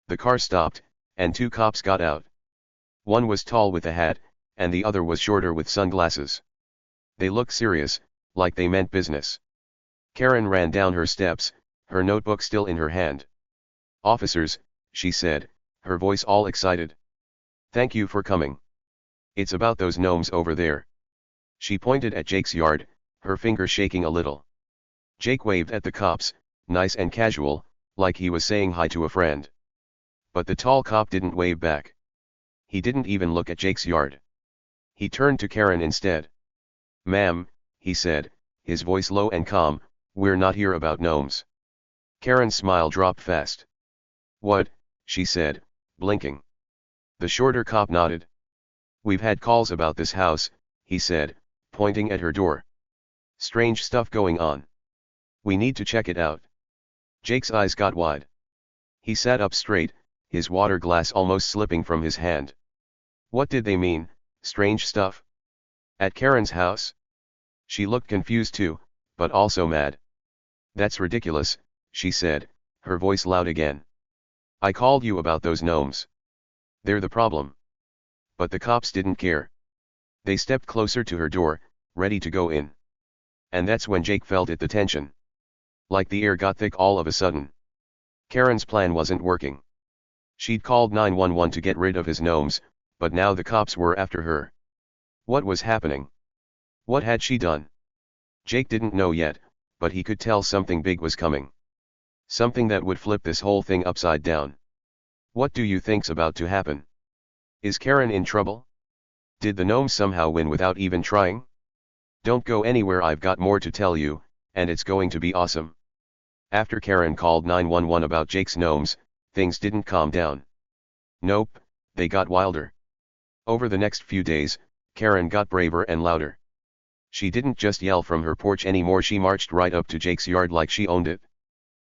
A: The car stopped, and two cops got out. One was tall with a hat, and the other was shorter with sunglasses. They looked serious, like they meant business. Karen ran down her steps, her notebook still in her hand. Officers, she said, her voice all excited. Thank you for coming. It's about those gnomes over there. She pointed at Jake's yard, her finger shaking a little. Jake waved at the cops, nice and casual, like he was saying hi to a friend. But the tall cop didn't wave back. He didn't even look at Jake's yard. He turned to Karen instead. Ma'am, he said, his voice low and calm, we're not here about gnomes. Karen's smile dropped fast. What? She said, blinking. The shorter cop nodded. We've had calls about this house, he said, pointing at her door. Strange stuff going on. We need to check it out. Jake's eyes got wide. He sat up straight, his water glass almost slipping from his hand. What did they mean, strange stuff? At Karen's house? She looked confused too, but also mad. That's ridiculous, she said, her voice loud again. I called you about those gnomes. They're the problem. But the cops didn't care. They stepped closer to her door, ready to go in. And that's when Jake felt it, the tension. Like the air got thick all of a sudden. Karen's plan wasn't working. She'd called 911 to get rid of his gnomes, but now the cops were after her. What was happening? What had she done? Jake didn't know yet, but he could tell something big was coming. Something that would flip this whole thing upside down. What do you think's about to happen? Is Karen in trouble? Did the gnomes somehow win without even trying? Don't go anywhere, I've got more to tell you, and it's going to be awesome. After Karen called 911 about Jake's gnomes, things didn't calm down. Nope, they got wilder. Over the next few days, Karen got braver and louder. She didn't just yell from her porch anymore, she marched right up to Jake's yard like she owned it.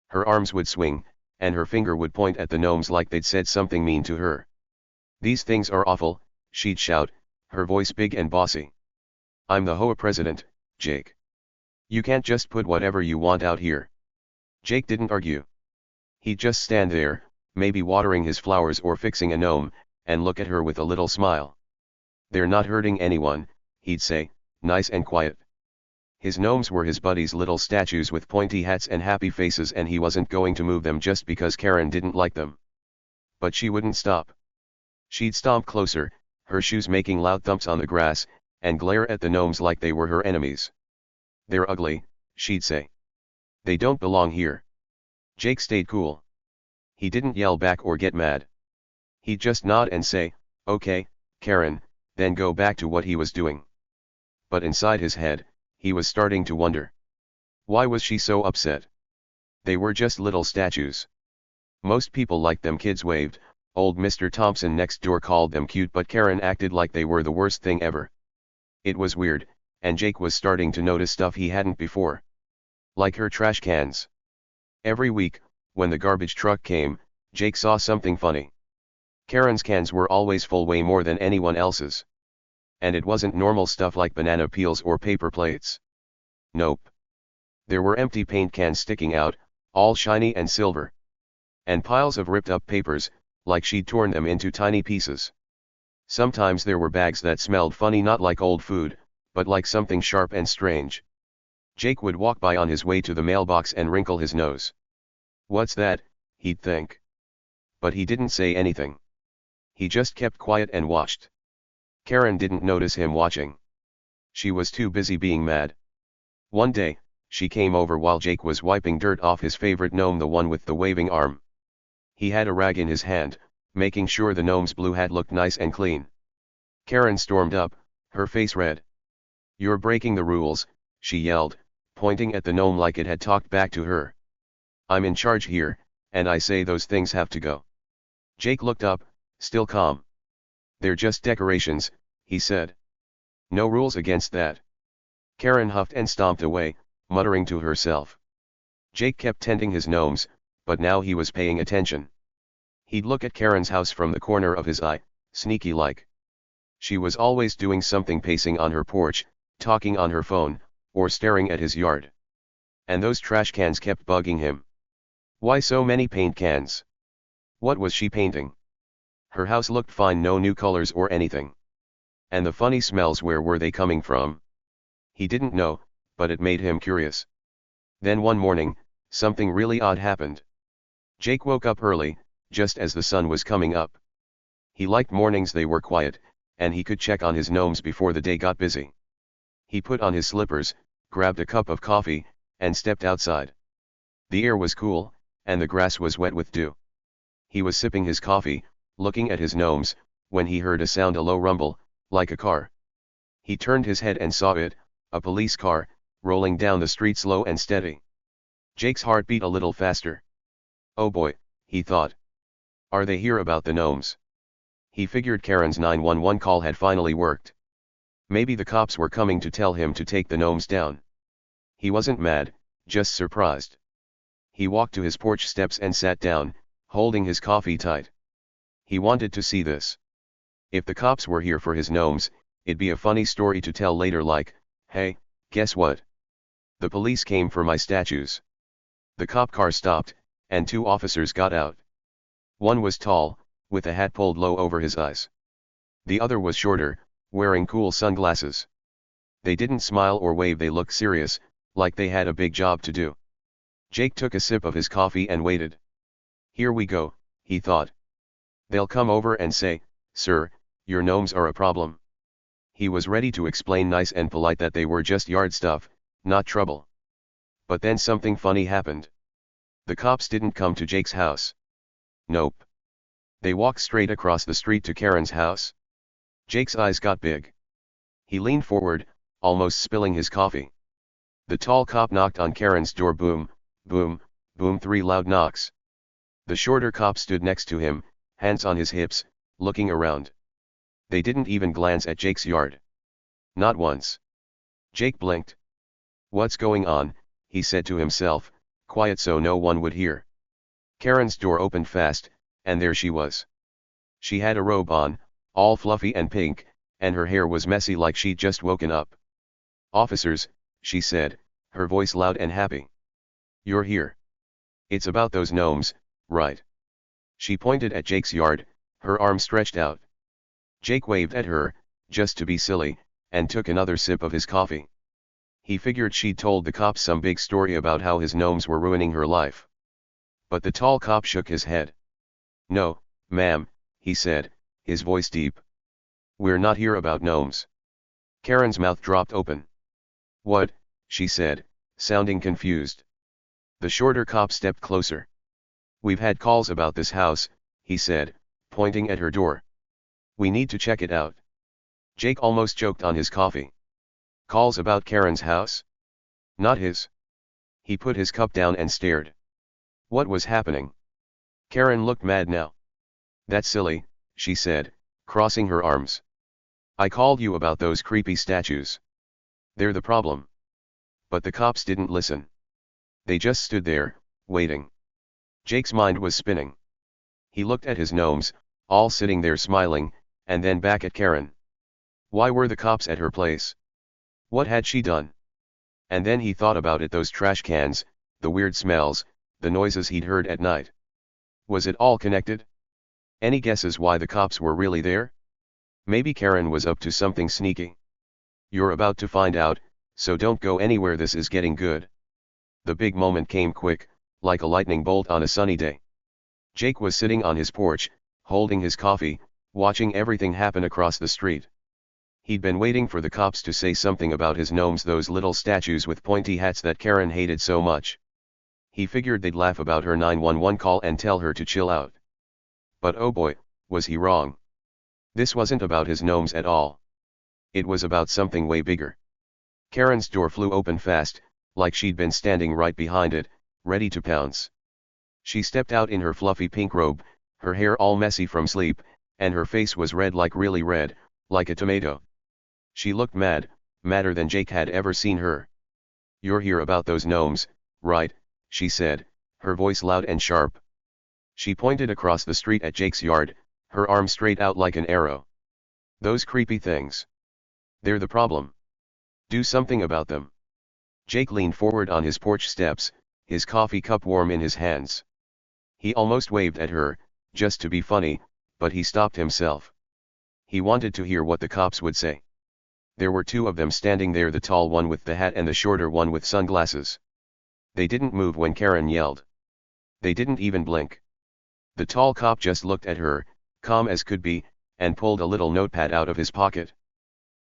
A: Her arms would swing, and her finger would point at the gnomes like they'd said something mean to her. These things are awful, she'd shout, her voice big and bossy. I'm the HOA president, Jake. You can't just put whatever you want out here. Jake didn't argue. He'd just stand there, maybe watering his flowers or fixing a gnome, and look at her with a little smile. They're not hurting anyone, he'd say, nice and quiet. His gnomes were his buddies, little statues with pointy hats and happy faces, and he wasn't going to move them just because Karen didn't like them. But she wouldn't stop. She'd stomp closer, her shoes making loud thumps on the grass, and glare at the gnomes like they were her enemies. They're ugly, she'd say. They don't belong here. Jake stayed cool. He didn't yell back or get mad. He'd just nod and say, "Okay, Karen," then go back to what he was doing. But inside his head, he was starting to wonder. Why was she so upset? They were just little statues. Most people liked them. Kids waved, old Mr. Thompson next door called them cute, but Karen acted like they were the worst thing ever. It was weird, and Jake was starting to notice stuff he hadn't before. Like her trash cans. Every week, when the garbage truck came, Jake saw something funny. Karen's cans were always full, way more than anyone else's. And it wasn't normal stuff like banana peels or paper plates. Nope. There were empty paint cans sticking out, all shiny and silver. And piles of ripped up papers, like she'd torn them into tiny pieces. Sometimes there were bags that smelled funny, not like old food, but like something sharp and strange. Jake would walk by on his way to the mailbox and wrinkle his nose. What's that, he'd think. But he didn't say anything. He just kept quiet and watched. Karen didn't notice him watching. She was too busy being mad. One day, she came over while Jake was wiping dirt off his favorite gnome, the one with the waving arm. He had a rag in his hand, making sure the gnome's blue hat looked nice and clean. Karen stormed up, her face red. "You're breaking the rules," she yelled, pointing at the gnome like it had talked back to her. "I'm in charge here, and I say those things have to go." Jake looked up, still calm. "They're just decorations," he said. "No rules against that." Karen huffed and stomped away, muttering to herself. Jake kept tending his gnomes, but now he was paying attention. He'd look at Karen's house from the corner of his eye, sneaky-like. She was always doing something, pacing on her porch, talking on her phone, or staring at his yard. And those trash cans kept bugging him. Why so many paint cans? What was she painting? Her house looked fine, no new colors or anything. And the funny smells, where were they coming from? He didn't know, but it made him curious. Then one morning, something really odd happened. Jake woke up early, just as the sun was coming up. He liked mornings, they were quiet, and he could check on his gnomes before the day got busy. He put on his slippers, grabbed a cup of coffee, and stepped outside. The air was cool, and the grass was wet with dew. He was sipping his coffee, looking at his gnomes, when he heard a sound, a low rumble, like a car. He turned his head and saw it, a police car, rolling down the street slow and steady. Jake's heart beat a little faster. Oh boy, he thought. Are they here about the gnomes? He figured Karen's 911 call had finally worked. Maybe the cops were coming to tell him to take the gnomes down. He wasn't mad, just surprised. He walked to his porch steps and sat down, holding his coffee tight. He wanted to see this. If the cops were here for his gnomes, it'd be a funny story to tell later, like, "Hey, guess what? The police came for my statues." The cop car stopped, and two officers got out. One was tall, with a hat pulled low over his eyes. The other was shorter, wearing cool sunglasses. They didn't smile or wave, they looked serious, like they had a big job to do. Jake took a sip of his coffee and waited. Here we go, he thought. They'll come over and say, "Sir, your gnomes are a problem." He was ready to explain nice and polite that they were just yard stuff, not trouble. But then something funny happened. The cops didn't come to Jake's house. Nope. They walked straight across the street to Karen's house. Jake's eyes got big. He leaned forward, almost spilling his coffee. The tall cop knocked on Karen's door. Boom, boom, boom, 3 loud knocks. The shorter cop stood next to him, hands on his hips, looking around. They didn't even glance at Jake's yard. Not once. Jake blinked. What's going on, he said to himself, quiet so no one would hear. Karen's door opened fast, and there she was. She had a robe on, all fluffy and pink, and her hair was messy like she'd just woken up. "Officers," she said, her voice loud and happy. "You're here. It's about those gnomes, right?" She pointed at Jake's yard, her arm stretched out. Jake waved at her, just to be silly, and took another sip of his coffee. He figured she'd told the cops some big story about how his gnomes were ruining her life. But the tall cop shook his head. "No, ma'am," he said, his voice deep. "We're not here about gnomes." Karen's mouth dropped open. "What?" she said, sounding confused. The shorter cop stepped closer. "We've had calls about this house," he said, pointing at her door. "We need to check it out." Jake almost choked on his coffee. "Calls about Karen's house? Not his." He put his cup down and stared. What was happening? Karen looked mad now. "That's silly," she said, crossing her arms. "I called you about those creepy statues. They're the problem." But the cops didn't listen. They just stood there, waiting. Jake's mind was spinning. He looked at his gnomes, all sitting there smiling, and then back at Karen. Why were the cops at her place? What had she done? And then he thought about it, those trash cans, the weird smells, the noises he'd heard at night. Was it all connected? Any guesses why the cops were really there? Maybe Karen was up to something sneaky. You're about to find out, so don't go anywhere, this is getting good. The big moment came quick, like a lightning bolt on a sunny day. Jake was sitting on his porch, holding his coffee, watching everything happen across the street. He'd been waiting for the cops to say something about his gnomes, those little statues with pointy hats that Karen hated so much. He figured they'd laugh about her 911 call and tell her to chill out. But oh boy, was he wrong. This wasn't about his gnomes at all. It was about something way bigger. Karen's door flew open fast, like she'd been standing right behind it, ready to pounce. She stepped out in her fluffy pink robe, her hair all messy from sleep, and her face was red, like really red, like a tomato. She looked mad, madder than Jake had ever seen her. "You're here about those gnomes, right?" she said, her voice loud and sharp. She pointed across the street at Jake's yard, her arm straight out like an arrow. "Those creepy things. They're the problem. Do something about them." Jake leaned forward on his porch steps, his coffee cup warm in his hands. He almost waved at her, just to be funny, but he stopped himself. He wanted to hear what the cops would say. There were two of them standing there, the tall one with the hat and the shorter one with sunglasses. They didn't move when Karen yelled. They didn't even blink. The tall cop just looked at her, calm as could be, and pulled a little notepad out of his pocket.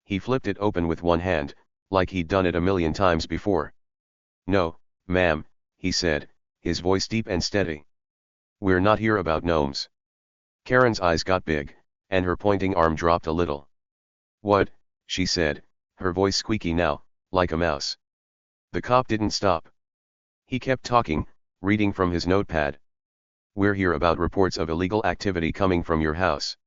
A: He flipped it open with one hand, like he'd done it a million times before. "No, ma'am," he said, his voice deep and steady. "We're not here about gnomes." Karen's eyes got big, and her pointing arm dropped a little. "What?" she said, her voice squeaky now, like a mouse. The cop didn't stop. He kept talking, reading from his notepad. "We're here about reports of illegal activity coming from your house."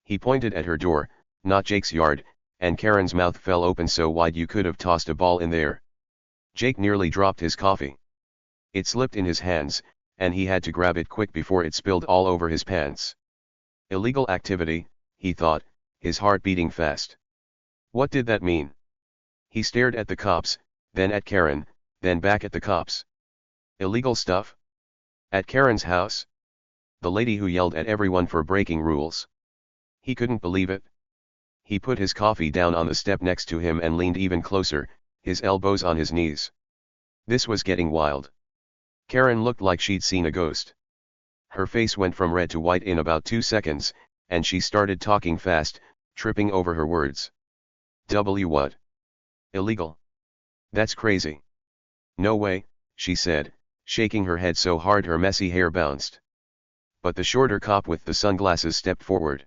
A: He pointed at her door, not Jake's yard, and Karen's mouth fell open so wide you could have tossed a ball in there. Jake nearly dropped his coffee. It slipped in his hands, and he had to grab it quick before it spilled all over his pants. Illegal activity, he thought, his heart beating fast. What did that mean? He stared at the cops, then at Karen, then back at the cops. Illegal stuff? At Karen's house? The lady who yelled at everyone for breaking rules. He couldn't believe it. He put his coffee down on the step next to him and leaned even closer, his elbows on his knees. This was getting wild. Karen looked like she'd seen a ghost. Her face went from red to white in about 2 seconds, and she started talking fast, tripping over her words. What? Illegal? That's crazy. No way, she said, shaking her head so hard her messy hair bounced. But the shorter cop with the sunglasses stepped forward.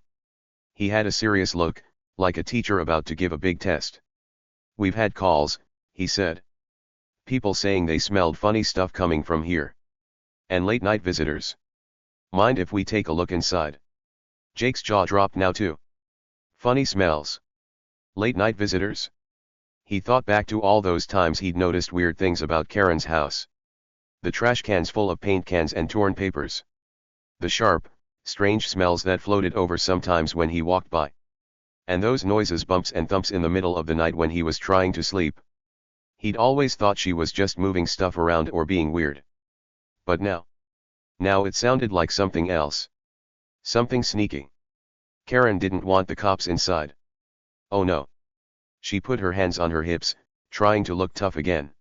A: He had a serious look, like a teacher about to give a big test. "We've had calls," he said. "People saying they smelled funny stuff coming from here. And late-night visitors. Mind if we take a look inside?" Jake's jaw dropped now too. Funny smells. Late-night visitors? He thought back to all those times he'd noticed weird things about Karen's house. The trash cans full of paint cans and torn papers. The sharp, strange smells that floated over sometimes when he walked by. And those noises, bumps and thumps in the middle of the night when he was trying to sleep. He'd always thought she was just moving stuff around or being weird. But now it sounded like something else. Something sneaky. Karen didn't want the cops inside. Oh no. She put her hands on her hips, trying to look tough again.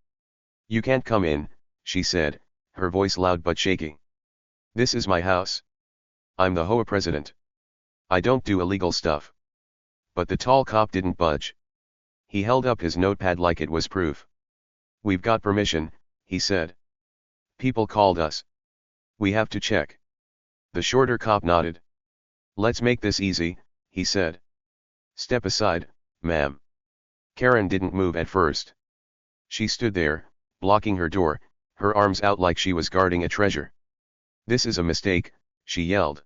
A: "You can't come in," she said, her voice loud but shaky. "This is my house. I'm the HOA president. I don't do illegal stuff." But the tall cop didn't budge. He held up his notepad like it was proof. "We've got permission," he said. People called us. We have to check. The shorter cop nodded. Let's make this easy, he said. Step aside, ma'am. Karen didn't move at first. She stood there, blocking her door, her arms out like she was guarding a treasure. This is a mistake, she yelled.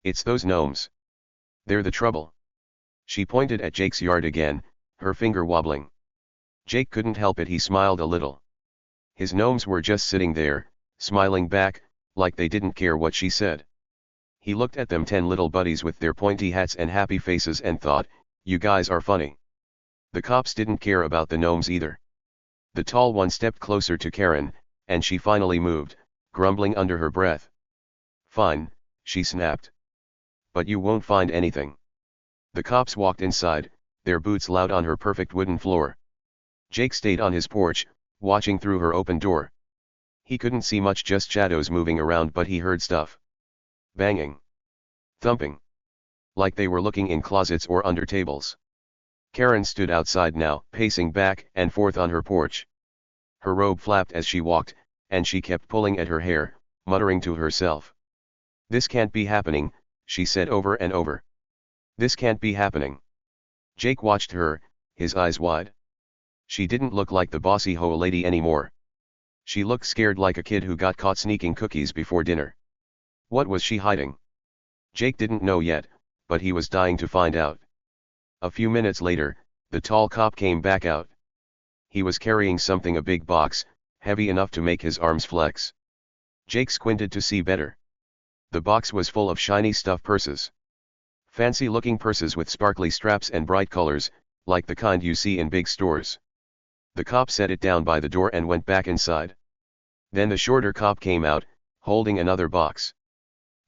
A: It's those gnomes. They're the trouble. She pointed at Jake's yard again, her finger wobbling. Jake couldn't help it, he smiled a little. His gnomes were just sitting there, smiling back, like they didn't care what she said. He looked at them, 10 little buddies with their pointy hats and happy faces, and thought, you guys are funny. The cops didn't care about the gnomes either. The tall one stepped closer to Karen, and she finally moved, grumbling under her breath. Fine, she snapped. But you won't find anything. The cops walked inside, their boots loud on her perfect wooden floor. Jake stayed on his porch, watching through her open door. He couldn't see much, just shadows moving around, but he heard stuff. Banging. Thumping. Like they were looking in closets or under tables. Karen stood outside now, pacing back and forth on her porch. Her robe flapped as she walked, and she kept pulling at her hair, muttering to herself. This can't be happening, she said over and over. This can't be happening. Jake watched her, his eyes wide. She didn't look like the bossy HOA lady anymore. She looked scared, like a kid who got caught sneaking cookies before dinner. What was she hiding? Jake didn't know yet, but he was dying to find out. A few minutes later, the tall cop came back out. He was carrying something, a big box, heavy enough to make his arms flex. Jake squinted to see better. The box was full of shiny stuff purses. Fancy-looking purses with sparkly straps and bright colors, like the kind you see in big stores. The cop set it down by the door and went back inside. Then the shorter cop came out, holding another box.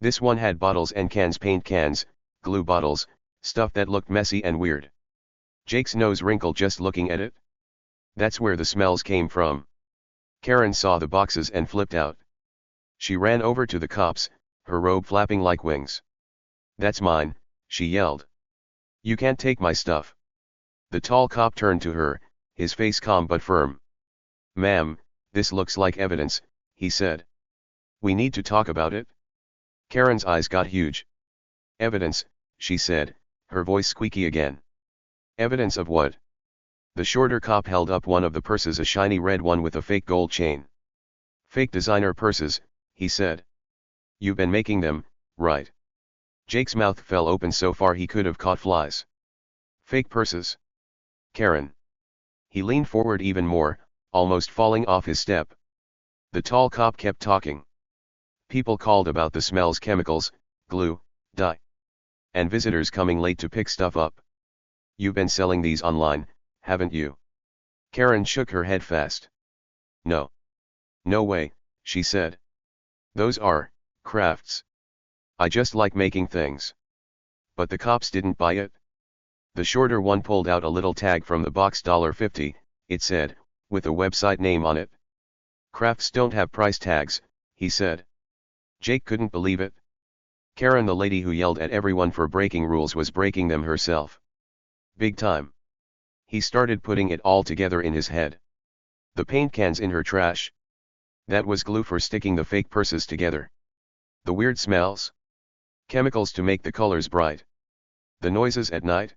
A: This one had bottles and cans, paint cans, glue bottles, stuff that looked messy and weird. Jake's nose wrinkled just looking at it. That's where the smells came from. Karen saw the boxes and flipped out. She ran over to the cops, her robe flapping like wings. That's mine, she yelled. You can't take my stuff. The tall cop turned to her, his face calm but firm. Ma'am, this looks like evidence, he said. We need to talk about it. Karen's eyes got huge. Evidence, she said, her voice squeaky again. Evidence of what? The shorter cop held up one of the purses, a shiny red one with a fake gold chain. Fake designer purses, he said. You've been making them, right? Jake's mouth fell open so far he could have caught flies. Fake purses? Karen. He leaned forward even more, almost falling off his step. The tall cop kept talking. People called about the smells, chemicals, glue, dye. And visitors coming late to pick stuff up. You've been selling these online, haven't you? Karen shook her head fast. No. No way, she said. Those are crafts. I just like making things. But the cops didn't buy it. The shorter one pulled out a little tag from the box, $50, it said, with a website name on it. Crafts don't have price tags, he said. Jake couldn't believe it. Karen, the lady who yelled at everyone for breaking rules, was breaking them herself. Big time. He started putting it all together in his head. The paint cans in her trash. That was glue for sticking the fake purses together. The weird smells. Chemicals to make the colors bright. The noises at night.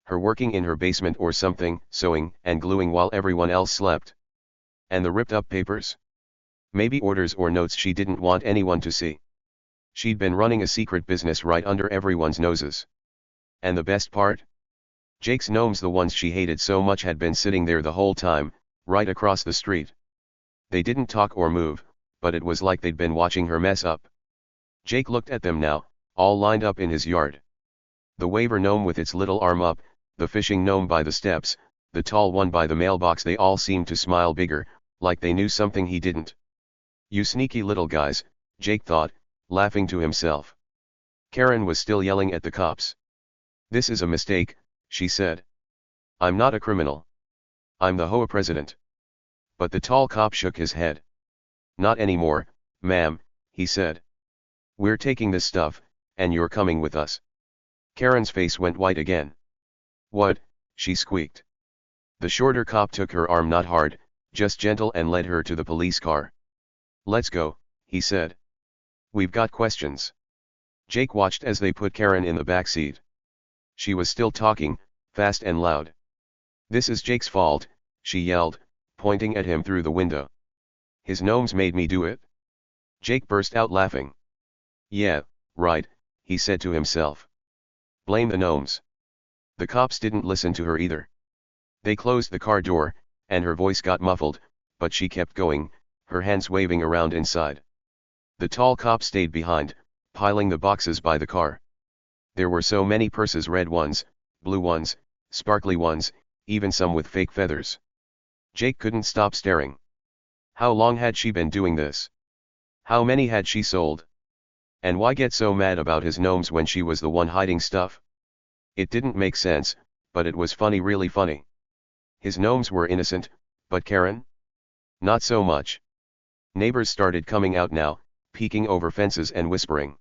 A: Her working in her basement or something, sewing and gluing while everyone else slept. And the ripped up papers. Maybe orders or notes she didn't want anyone to see. She'd been running a secret business right under everyone's noses. And the best part? Jake's gnomes, the ones she hated so much, had been sitting there the whole time, right across the street. They didn't talk or move, but it was like they'd been watching her mess up. Jake looked at them now, all lined up in his yard. The waver gnome with its little arm up, the fishing gnome by the steps, the tall one by the mailbox. They all seemed to smile bigger, like they knew something he didn't. You sneaky little guys, Jake thought, laughing to himself. Karen was still yelling at the cops. This is a mistake, she said. I'm not a criminal. I'm the HOA president. But the tall cop shook his head. Not anymore, ma'am, he said. We're taking this stuff, and you're coming with us. Karen's face went white again. What? She squeaked. The shorter cop took her arm, not hard, just gentle, and led her to the police car. Let's go, he said. We've got questions. Jake watched as they put Karen in the back seat. She was still talking, fast and loud. This is Jake's fault, she yelled, pointing at him through the window. His gnomes made me do it. Jake burst out laughing. Yeah, right, he said to himself. Blame the gnomes. The cops didn't listen to her either. They closed the car door, and her voice got muffled, but she kept going, her hands waving around inside. The tall cop stayed behind, piling the boxes by the car. There were so many purses, red ones, blue ones, sparkly ones, even some with fake feathers. Jake couldn't stop staring. How long had she been doing this? How many had she sold? And why get so mad about his gnomes when she was the one hiding stuff? It didn't make sense, but it was funny, really funny. His gnomes were innocent, but Karen? Not so much. Neighbors started coming out now, peeking over fences and whispering.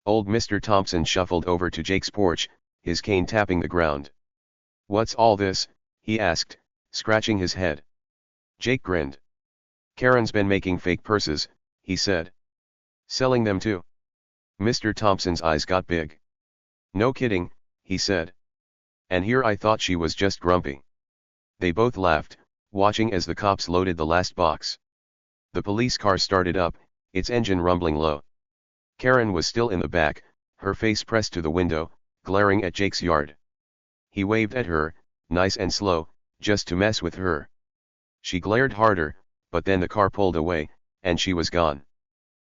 A: Old Mr. Thompson shuffled over to Jake's porch, his cane tapping the ground. What's all this? He asked, scratching his head. Jake grinned. Karen's been making fake purses, he said. Selling them too. Mr. Thompson's eyes got big. No kidding, he said. And here I thought she was just grumpy. They both laughed, watching as the cops loaded the last box. The police car started up, its engine rumbling low. Karen was still in the back, her face pressed to the window, glaring at Jake's yard. He waved at her, nice and slow, just to mess with her. She glared harder, but then the car pulled away, and she was gone.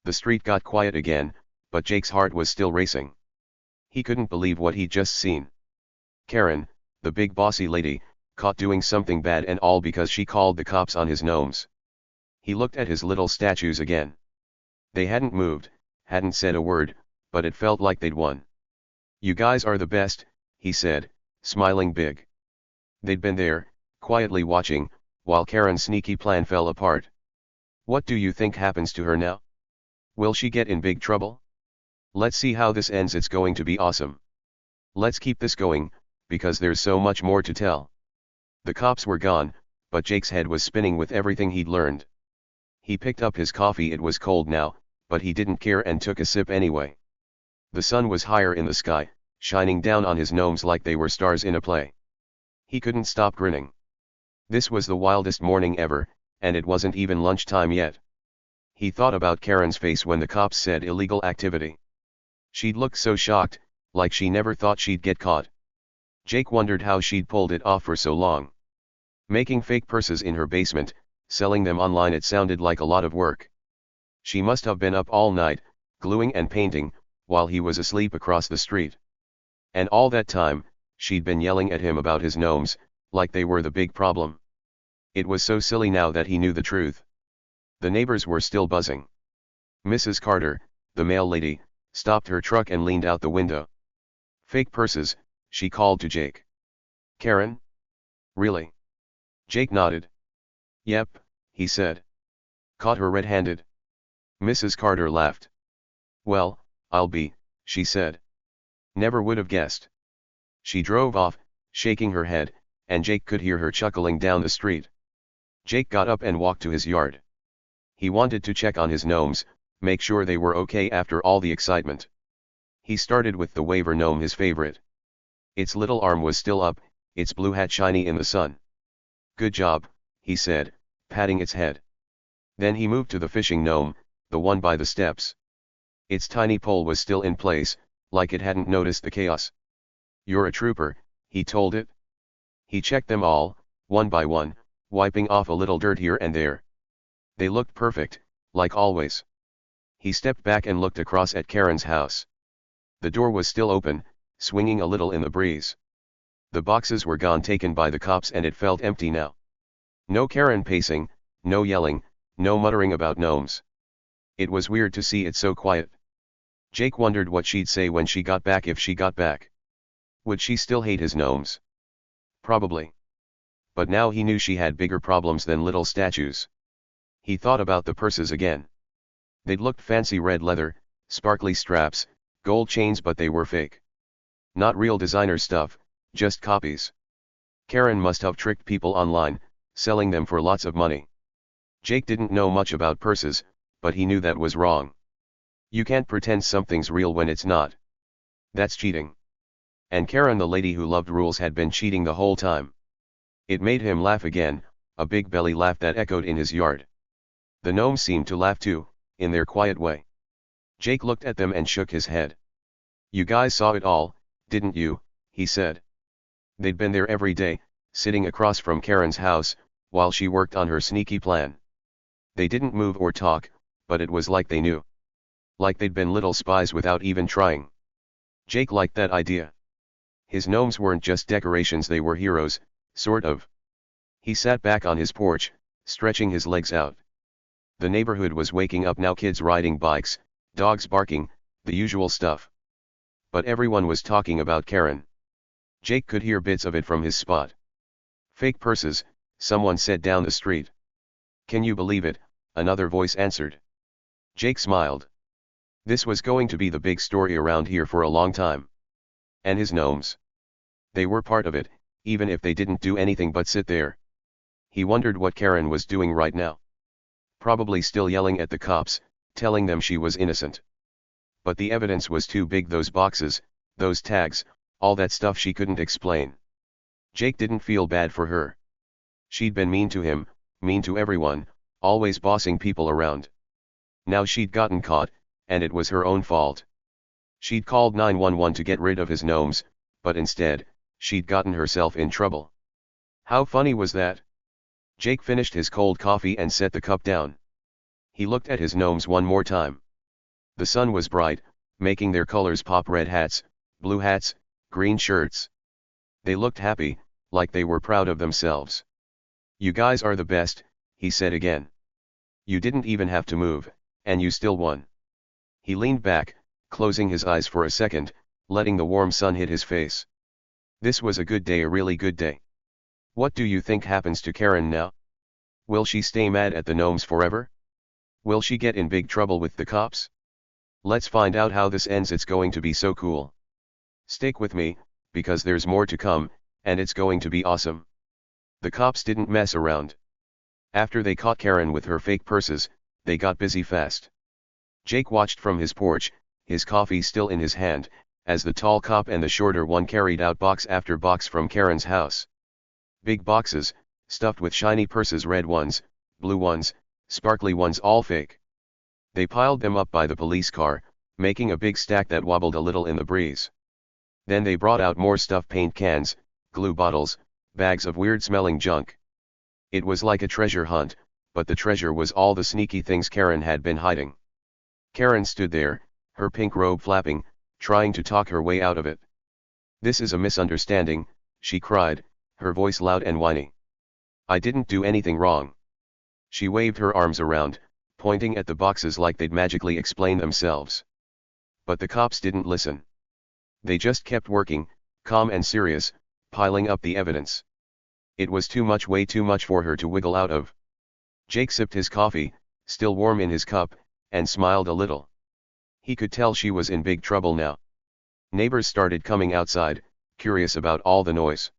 A: The street got quiet again, but Jake's heart was still racing. He couldn't believe what he'd just seen. Karen, the big bossy lady, caught doing something bad, and all because she called the cops on his gnomes. He looked at his little statues again. They hadn't moved, hadn't said a word, but it felt like they'd won. You guys are the best, he said, smiling big. They'd been there, quietly watching, while Karen's sneaky plan fell apart. What do you think happens to her now? Will she get in big trouble? Let's see how this ends. It's going to be awesome. Let's keep this going, because there's so much more to tell. The cops were gone, but Jake's head was spinning with everything he'd learned. He picked up his coffee. It was cold now, but he didn't care and took a sip anyway. The sun was higher in the sky, shining down on his gnomes like they were stars in a play. He couldn't stop grinning. This was the wildest morning ever, and it wasn't even lunchtime yet. He thought about Karen's face when the cops said illegal activity. She'd looked so shocked, like she never thought she'd get caught. Jake wondered how she'd pulled it off for so long. Making fake purses in her basement, selling them online, it sounded like a lot of work. She must have been up all night, gluing and painting, while he was asleep across the street. And all that time, she'd been yelling at him about his gnomes, like they were the big problem. It was so silly now that he knew the truth. The neighbors were still buzzing. Mrs. Carter, the mail lady, stopped her truck and leaned out the window. Fake purses, she called to Jake. Karen? Really? Jake nodded. Yep, he said. Caught her red-handed. Mrs. Carter laughed. Well, I'll be, she said. Never would have guessed. She drove off, shaking her head, and Jake could hear her chuckling down the street. Jake got up and walked to his yard. He wanted to check on his gnomes, make sure they were okay after all the excitement. He started with the waver gnome, his favorite. Its little arm was still up, its blue hat shiny in the sun. Good job, he said, patting its head. Then he moved to the fishing gnome, the one by the steps. Its tiny pole was still in place, like it hadn't noticed the chaos. You're a trooper, he told it. He checked them all, one by one, wiping off a little dirt here and there. They looked perfect, like always. He stepped back and looked across at Karen's house. The door was still open, swinging a little in the breeze. The boxes were gone, taken by the cops, and it felt empty now. No Karen pacing, no yelling, no muttering about gnomes. It was weird to see it so quiet. Jake wondered what she'd say when she got back, if she got back. Would she still hate his gnomes? Probably. But now he knew she had bigger problems than little statues. He thought about the purses again. They'd looked fancy, red leather, sparkly straps, gold chains, but they were fake. Not real designer stuff, just copies. Karen must have tricked people online, selling them for lots of money. Jake didn't know much about purses, but he knew that was wrong. You can't pretend something's real when it's not. That's cheating. And Karen, the lady who loved rules, had been cheating the whole time. It made him laugh again, a big belly laugh that echoed in his yard. The gnomes seemed to laugh too, in their quiet way. Jake looked at them and shook his head. You guys saw it all, didn't you? He said. They'd been there every day, sitting across from Karen's house, while she worked on her sneaky plan. They didn't move or talk, but it was like they knew. Like they'd been little spies without even trying. Jake liked that idea. His gnomes weren't just decorations, they were heroes, sort of. He sat back on his porch, stretching his legs out. The neighborhood was waking up now, kids riding bikes, dogs barking, the usual stuff. But everyone was talking about Karen. Jake could hear bits of it from his spot. Fake purses, someone said down the street. Can you believe it? Another voice answered. Jake smiled. This was going to be the big story around here for a long time. And his gnomes. They were part of it, even if they didn't do anything but sit there. He wondered what Karen was doing right now. Probably still yelling at the cops, telling them she was innocent. But the evidence was too big, those boxes, those tags, all that stuff she couldn't explain. Jake didn't feel bad for her. She'd been mean to him, mean to everyone, always bossing people around. Now she'd gotten caught, and it was her own fault. She'd called 911 to get rid of his gnomes, but instead, she'd gotten herself in trouble. How funny was that? Jake finished his cold coffee and set the cup down. He looked at his gnomes one more time. The sun was bright, making their colors pop: red hats, blue hats, green shirts. They looked happy, like they were proud of themselves. You guys are the best, he said again. You didn't even have to move, and you still won. He leaned back, closing his eyes for a second, letting the warm sun hit his face. This was a good day, a really good day. What do you think happens to Karen now? Will she stay mad at the gnomes forever? Will she get in big trouble with the cops? Let's find out how this ends. It's going to be so cool. Stick with me, because there's more to come, and it's going to be awesome. The cops didn't mess around. After they caught Karen with her fake purses, they got busy fast. Jake watched from his porch, his coffee still in his hand, as the tall cop and the shorter one carried out box after box from Karen's house. Big boxes, stuffed with shiny purses, red ones, blue ones, sparkly ones, all fake. They piled them up by the police car, making a big stack that wobbled a little in the breeze. Then they brought out more stuff: paint cans, glue bottles, bags of weird-smelling junk. It was like a treasure hunt, but the treasure was all the sneaky things Karen had been hiding. Karen stood there, her pink robe flapping, trying to talk her way out of it. This is a misunderstanding, she cried, her voice loud and whiny. I didn't do anything wrong. She waved her arms around, pointing at the boxes like they'd magically explain themselves. But the cops didn't listen. They just kept working, calm and serious, piling up the evidence. It was too much, way too much for her to wiggle out of. Jake sipped his coffee, still warm in his cup, and smiled a little. He could tell she was in big trouble now. Neighbors started coming outside, curious about all the noise.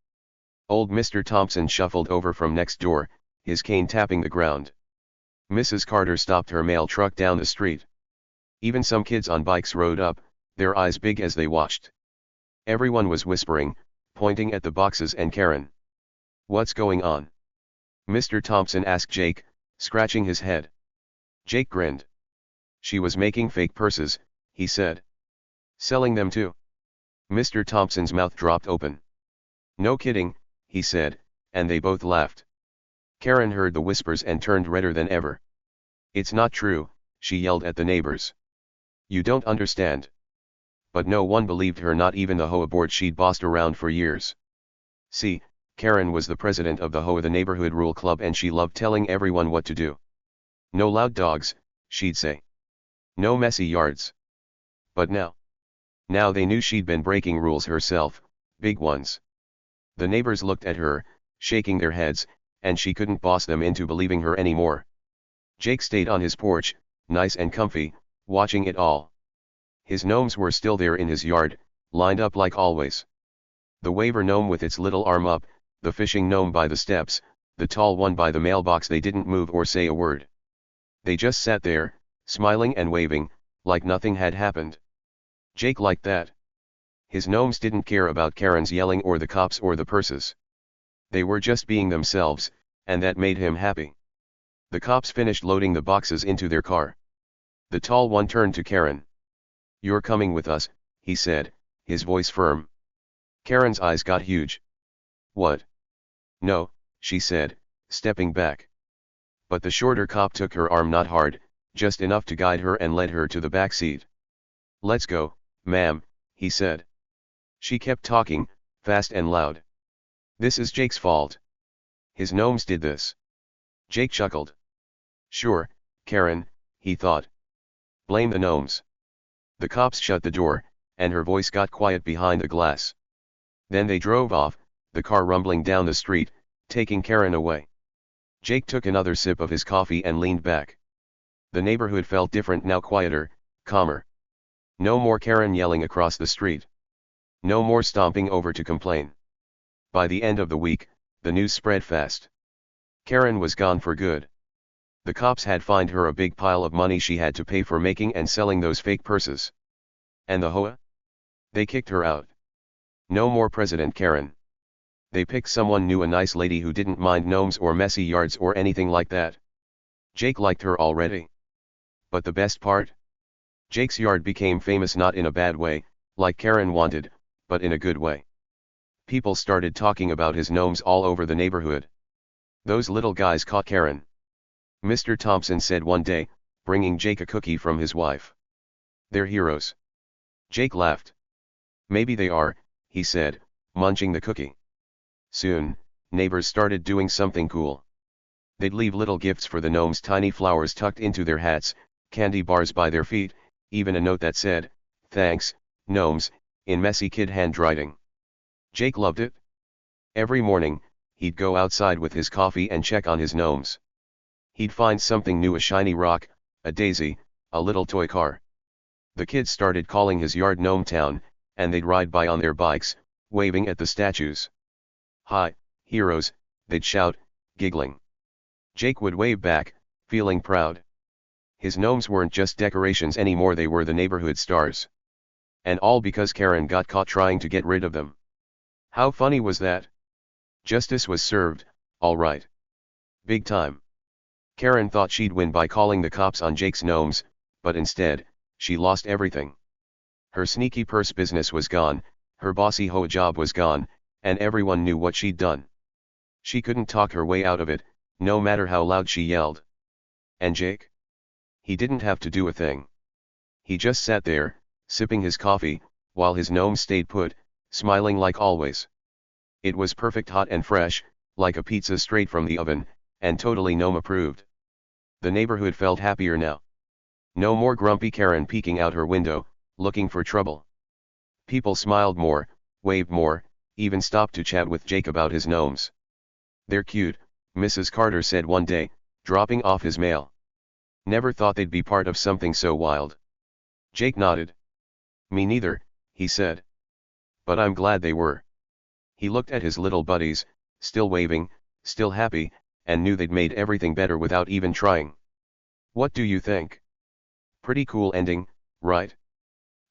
A: Old Mr. Thompson shuffled over from next door, his cane tapping the ground. Mrs. Carter stopped her mail truck down the street. Even some kids on bikes rode up, their eyes big as they watched. Everyone was whispering, pointing at the boxes and Karen. What's going on? Mr. Thompson asked Jake, scratching his head. Jake grinned. She was making fake purses, he said. Selling them too. Mr. Thompson's mouth dropped open. No kidding, he said, and they both laughed. Karen heard the whispers and turned redder than ever. It's not true, she yelled at the neighbors. You don't understand. But no one believed her, not even the HOA board she'd bossed around for years. See, Karen was the president of the HOA, the neighborhood rule club, and she loved telling everyone what to do. No loud dogs, she'd say. No messy yards. But now they knew she'd been breaking rules herself, big ones. The neighbors looked at her, shaking their heads, and she couldn't boss them into believing her anymore. Jake stayed on his porch, nice and comfy, watching it all. His gnomes were still there in his yard, lined up like always. The waver gnome with its little arm up, the fishing gnome by the steps, the tall one by the mailbox. They didn't move or say a word. They just sat there, smiling and waving, like nothing had happened. Jake liked that. His gnomes didn't care about Karen's yelling or the cops or the purses. They were just being themselves, and that made him happy. The cops finished loading the boxes into their car. The tall one turned to Karen. "You're coming with us," he said, his voice firm. Karen's eyes got huge. "What?" "No," she said, stepping back. But the shorter cop took her arm, not hard, just enough to guide her, and led her to the back seat. "Let's go, ma'am," he said. She kept talking, fast and loud. "This is Jake's fault. His gnomes did this." Jake chuckled. "Sure, Karen," he thought. "Blame the gnomes." The cops shut the door, and her voice got quiet behind the glass. Then they drove off, the car rumbling down the street, taking Karen away. Jake took another sip of his coffee and leaned back. The neighborhood felt different now, quieter, calmer. No more Karen yelling across the street. No more stomping over to complain. By the end of the week, the news spread fast. Karen was gone for good. The cops had fined her a big pile of money she had to pay for making and selling those fake purses. And the HOA? They kicked her out. No more President Karen. They picked someone new, a nice lady who didn't mind gnomes or messy yards or anything like that. Jake liked her already. But the best part? Jake's yard became famous, not in a bad way, like Karen wanted, but in a good way. People started talking about his gnomes all over the neighborhood. "Those little guys caught Karen," Mr. Thompson said one day, bringing Jake a cookie from his wife. "They're heroes." Jake laughed. "Maybe they are," he said, munching the cookie. Soon, neighbors started doing something cool. They'd leave little gifts for the gnomes, tiny flowers tucked into their hats, candy bars by their feet, even a note that said, "Thanks, gnomes," in messy kid handwriting. Jake loved it. Every morning, he'd go outside with his coffee and check on his gnomes. He'd find something new, a shiny rock, a daisy, a little toy car. The kids started calling his yard Gnome Town, and they'd ride by on their bikes, waving at the statues. "Hi, heroes," they'd shout, giggling. Jake would wave back, feeling proud. His gnomes weren't just decorations anymore, they were the neighborhood stars. And all because Karen got caught trying to get rid of them. How funny was that? Justice was served, all right. Big time. Karen thought she'd win by calling the cops on Jake's gnomes, but instead, she lost everything. Her sneaky purse business was gone, her bossy HOA job was gone, and everyone knew what she'd done. She couldn't talk her way out of it, no matter how loud she yelled. And Jake? He didn't have to do a thing. He just sat there, sipping his coffee, while his gnomes stayed put, smiling like always. It was perfect, hot and fresh, like a pizza straight from the oven, and totally gnome approved. The neighborhood felt happier now. No more grumpy Karen peeking out her window, looking for trouble. People smiled more, waved more, even stopped to chat with Jake about his gnomes. "They're cute," Mrs. Carter said one day, dropping off his mail. "Never thought they'd be part of something so wild." Jake nodded. "Me neither," he said. "But I'm glad they were." He looked at his little buddies, still waving, still happy, and knew they'd made everything better without even trying. What do you think? Pretty cool ending, right?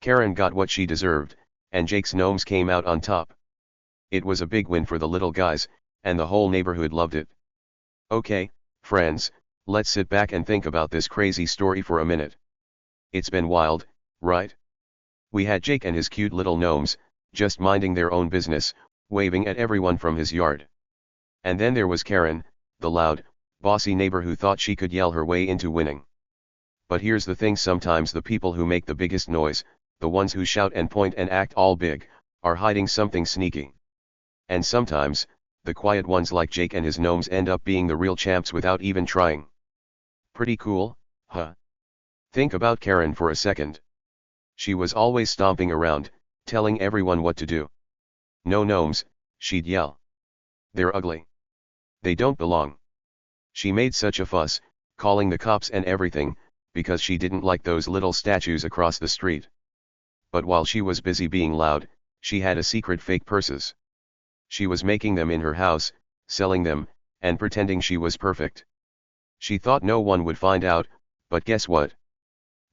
A: Karen got what she deserved, and Jake's gnomes came out on top. It was a big win for the little guys, and the whole neighborhood loved it. Okay, friends, let's sit back and think about this crazy story for a minute. It's been wild, right? We had Jake and his cute little gnomes, just minding their own business, waving at everyone from his yard. And then there was Karen, the loud, bossy neighbor who thought she could yell her way into winning. But here's the thing, sometimes the people who make the biggest noise, the ones who shout and point and act all big, are hiding something sneaky. And sometimes, the quiet ones like Jake and his gnomes end up being the real champs without even trying. Pretty cool, huh? Think about Karen for a second. She was always stomping around, telling everyone what to do. "No gnomes," she'd yell. "They're ugly. They don't belong." She made such a fuss, calling the cops and everything, because she didn't like those little statues across the street. But while she was busy being loud, she had a secret fake purses. She was making them in her house, selling them, and pretending she was perfect. She thought no one would find out, but guess what?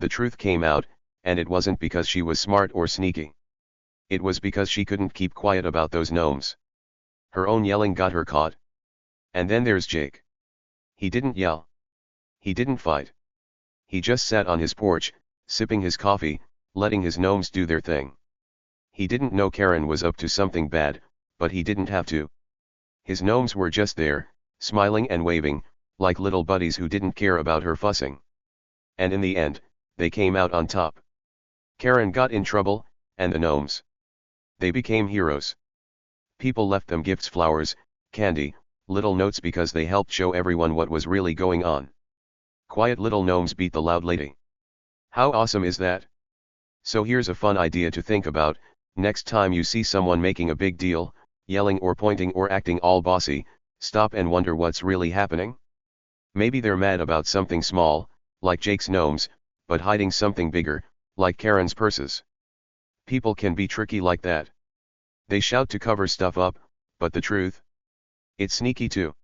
A: The truth came out, and it wasn't because she was smart or sneaky. It was because she couldn't keep quiet about those gnomes. Her own yelling got her caught. And then there's Jake. He didn't yell. He didn't fight. He just sat on his porch, sipping his coffee, letting his gnomes do their thing. He didn't know Karen was up to something bad, but he didn't have to. His gnomes were just there, smiling and waving, like little buddies who didn't care about her fussing. And in the end, they came out on top. Karen got in trouble, and the gnomes. They became heroes. People left them gifts, flowers, candy, little notes because they helped show everyone what was really going on. Quiet little gnomes beat the loud lady. How awesome is that? So here's a fun idea to think about: next time you see someone making a big deal, yelling or pointing or acting all bossy, stop and wonder what's really happening. Maybe they're mad about something small, like Jake's gnomes, but hiding something bigger, like Karen's purses. People can be tricky like that. They shout to cover stuff up, but the truth? It's sneaky too.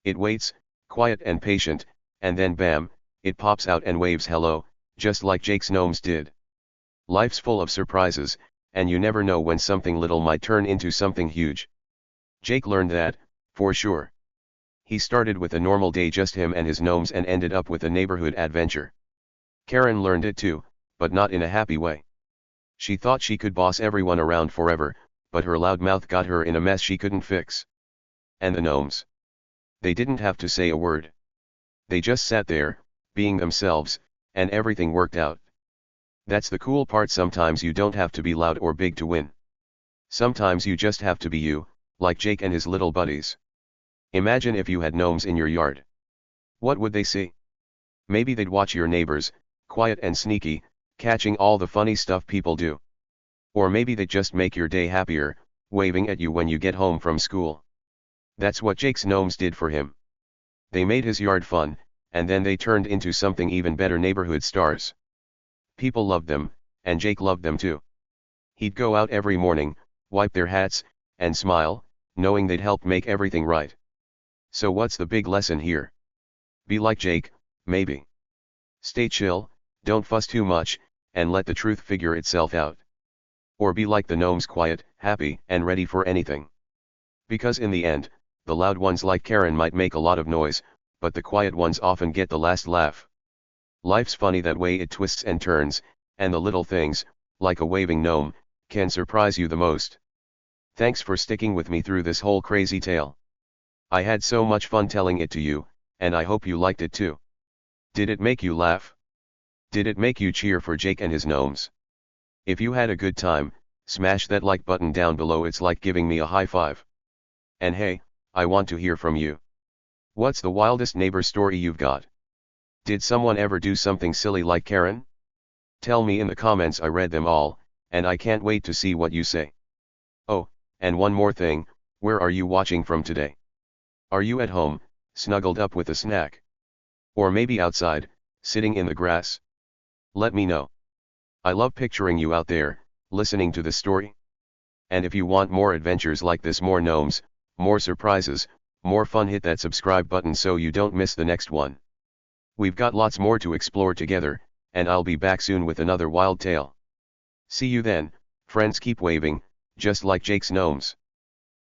A: It waits, quiet and patient, and then bam, it pops out and waves hello, just like Jake's gnomes did. Life's full of surprises, and you never know when something little might turn into something huge. Jake learned that, for sure. He started with a normal day, just him and his gnomes, and ended up with a neighborhood adventure. Karen learned it too, but not in a happy way. She thought she could boss everyone around forever, but her loud mouth got her in a mess she couldn't fix. And the gnomes? They didn't have to say a word. They just sat there, being themselves, and everything worked out. That's the cool part: sometimes you don't have to be loud or big to win. Sometimes you just have to be you, like Jake and his little buddies. Imagine if you had gnomes in your yard. What would they see? Maybe they'd watch your neighbors, quiet and sneaky, catching all the funny stuff people do. Or maybe they'd just make your day happier, waving at you when you get home from school. That's what Jake's gnomes did for him. They made his yard fun, and then they turned into something even better: neighborhood stars. People loved them, and Jake loved them too. He'd go out every morning, wipe their hats, and smile, knowing they'd help make everything right. So what's the big lesson here? Be like Jake, maybe. Stay chill, don't fuss too much, and let the truth figure itself out. Or be like the gnomes: quiet, happy, and ready for anything. Because in the end, the loud ones like Karen might make a lot of noise, but the quiet ones often get the last laugh. Life's funny that way: it twists and turns, and the little things, like a waving gnome, can surprise you the most. Thanks for sticking with me through this whole crazy tale. I had so much fun telling it to you, and I hope you liked it too. Did it make you laugh? Did it make you cheer for Jake and his gnomes? If you had a good time, smash that like button down below. It's like giving me a high five. And hey, I want to hear from you. What's the wildest neighbor story you've got? Did someone ever do something silly like Karen? Tell me in the comments. I read them all, and I can't wait to see what you say. Oh, and one more thing: where are you watching from today? Are you at home, snuggled up with a snack? Or maybe outside, sitting in the grass? Let me know. I love picturing you out there, listening to the story. And if you want more adventures like this, more gnomes, more surprises, more fun, hit that subscribe button so you don't miss the next one. We've got lots more to explore together, and I'll be back soon with another wild tale. See you then, friends. Keep waving, just like Jake's gnomes.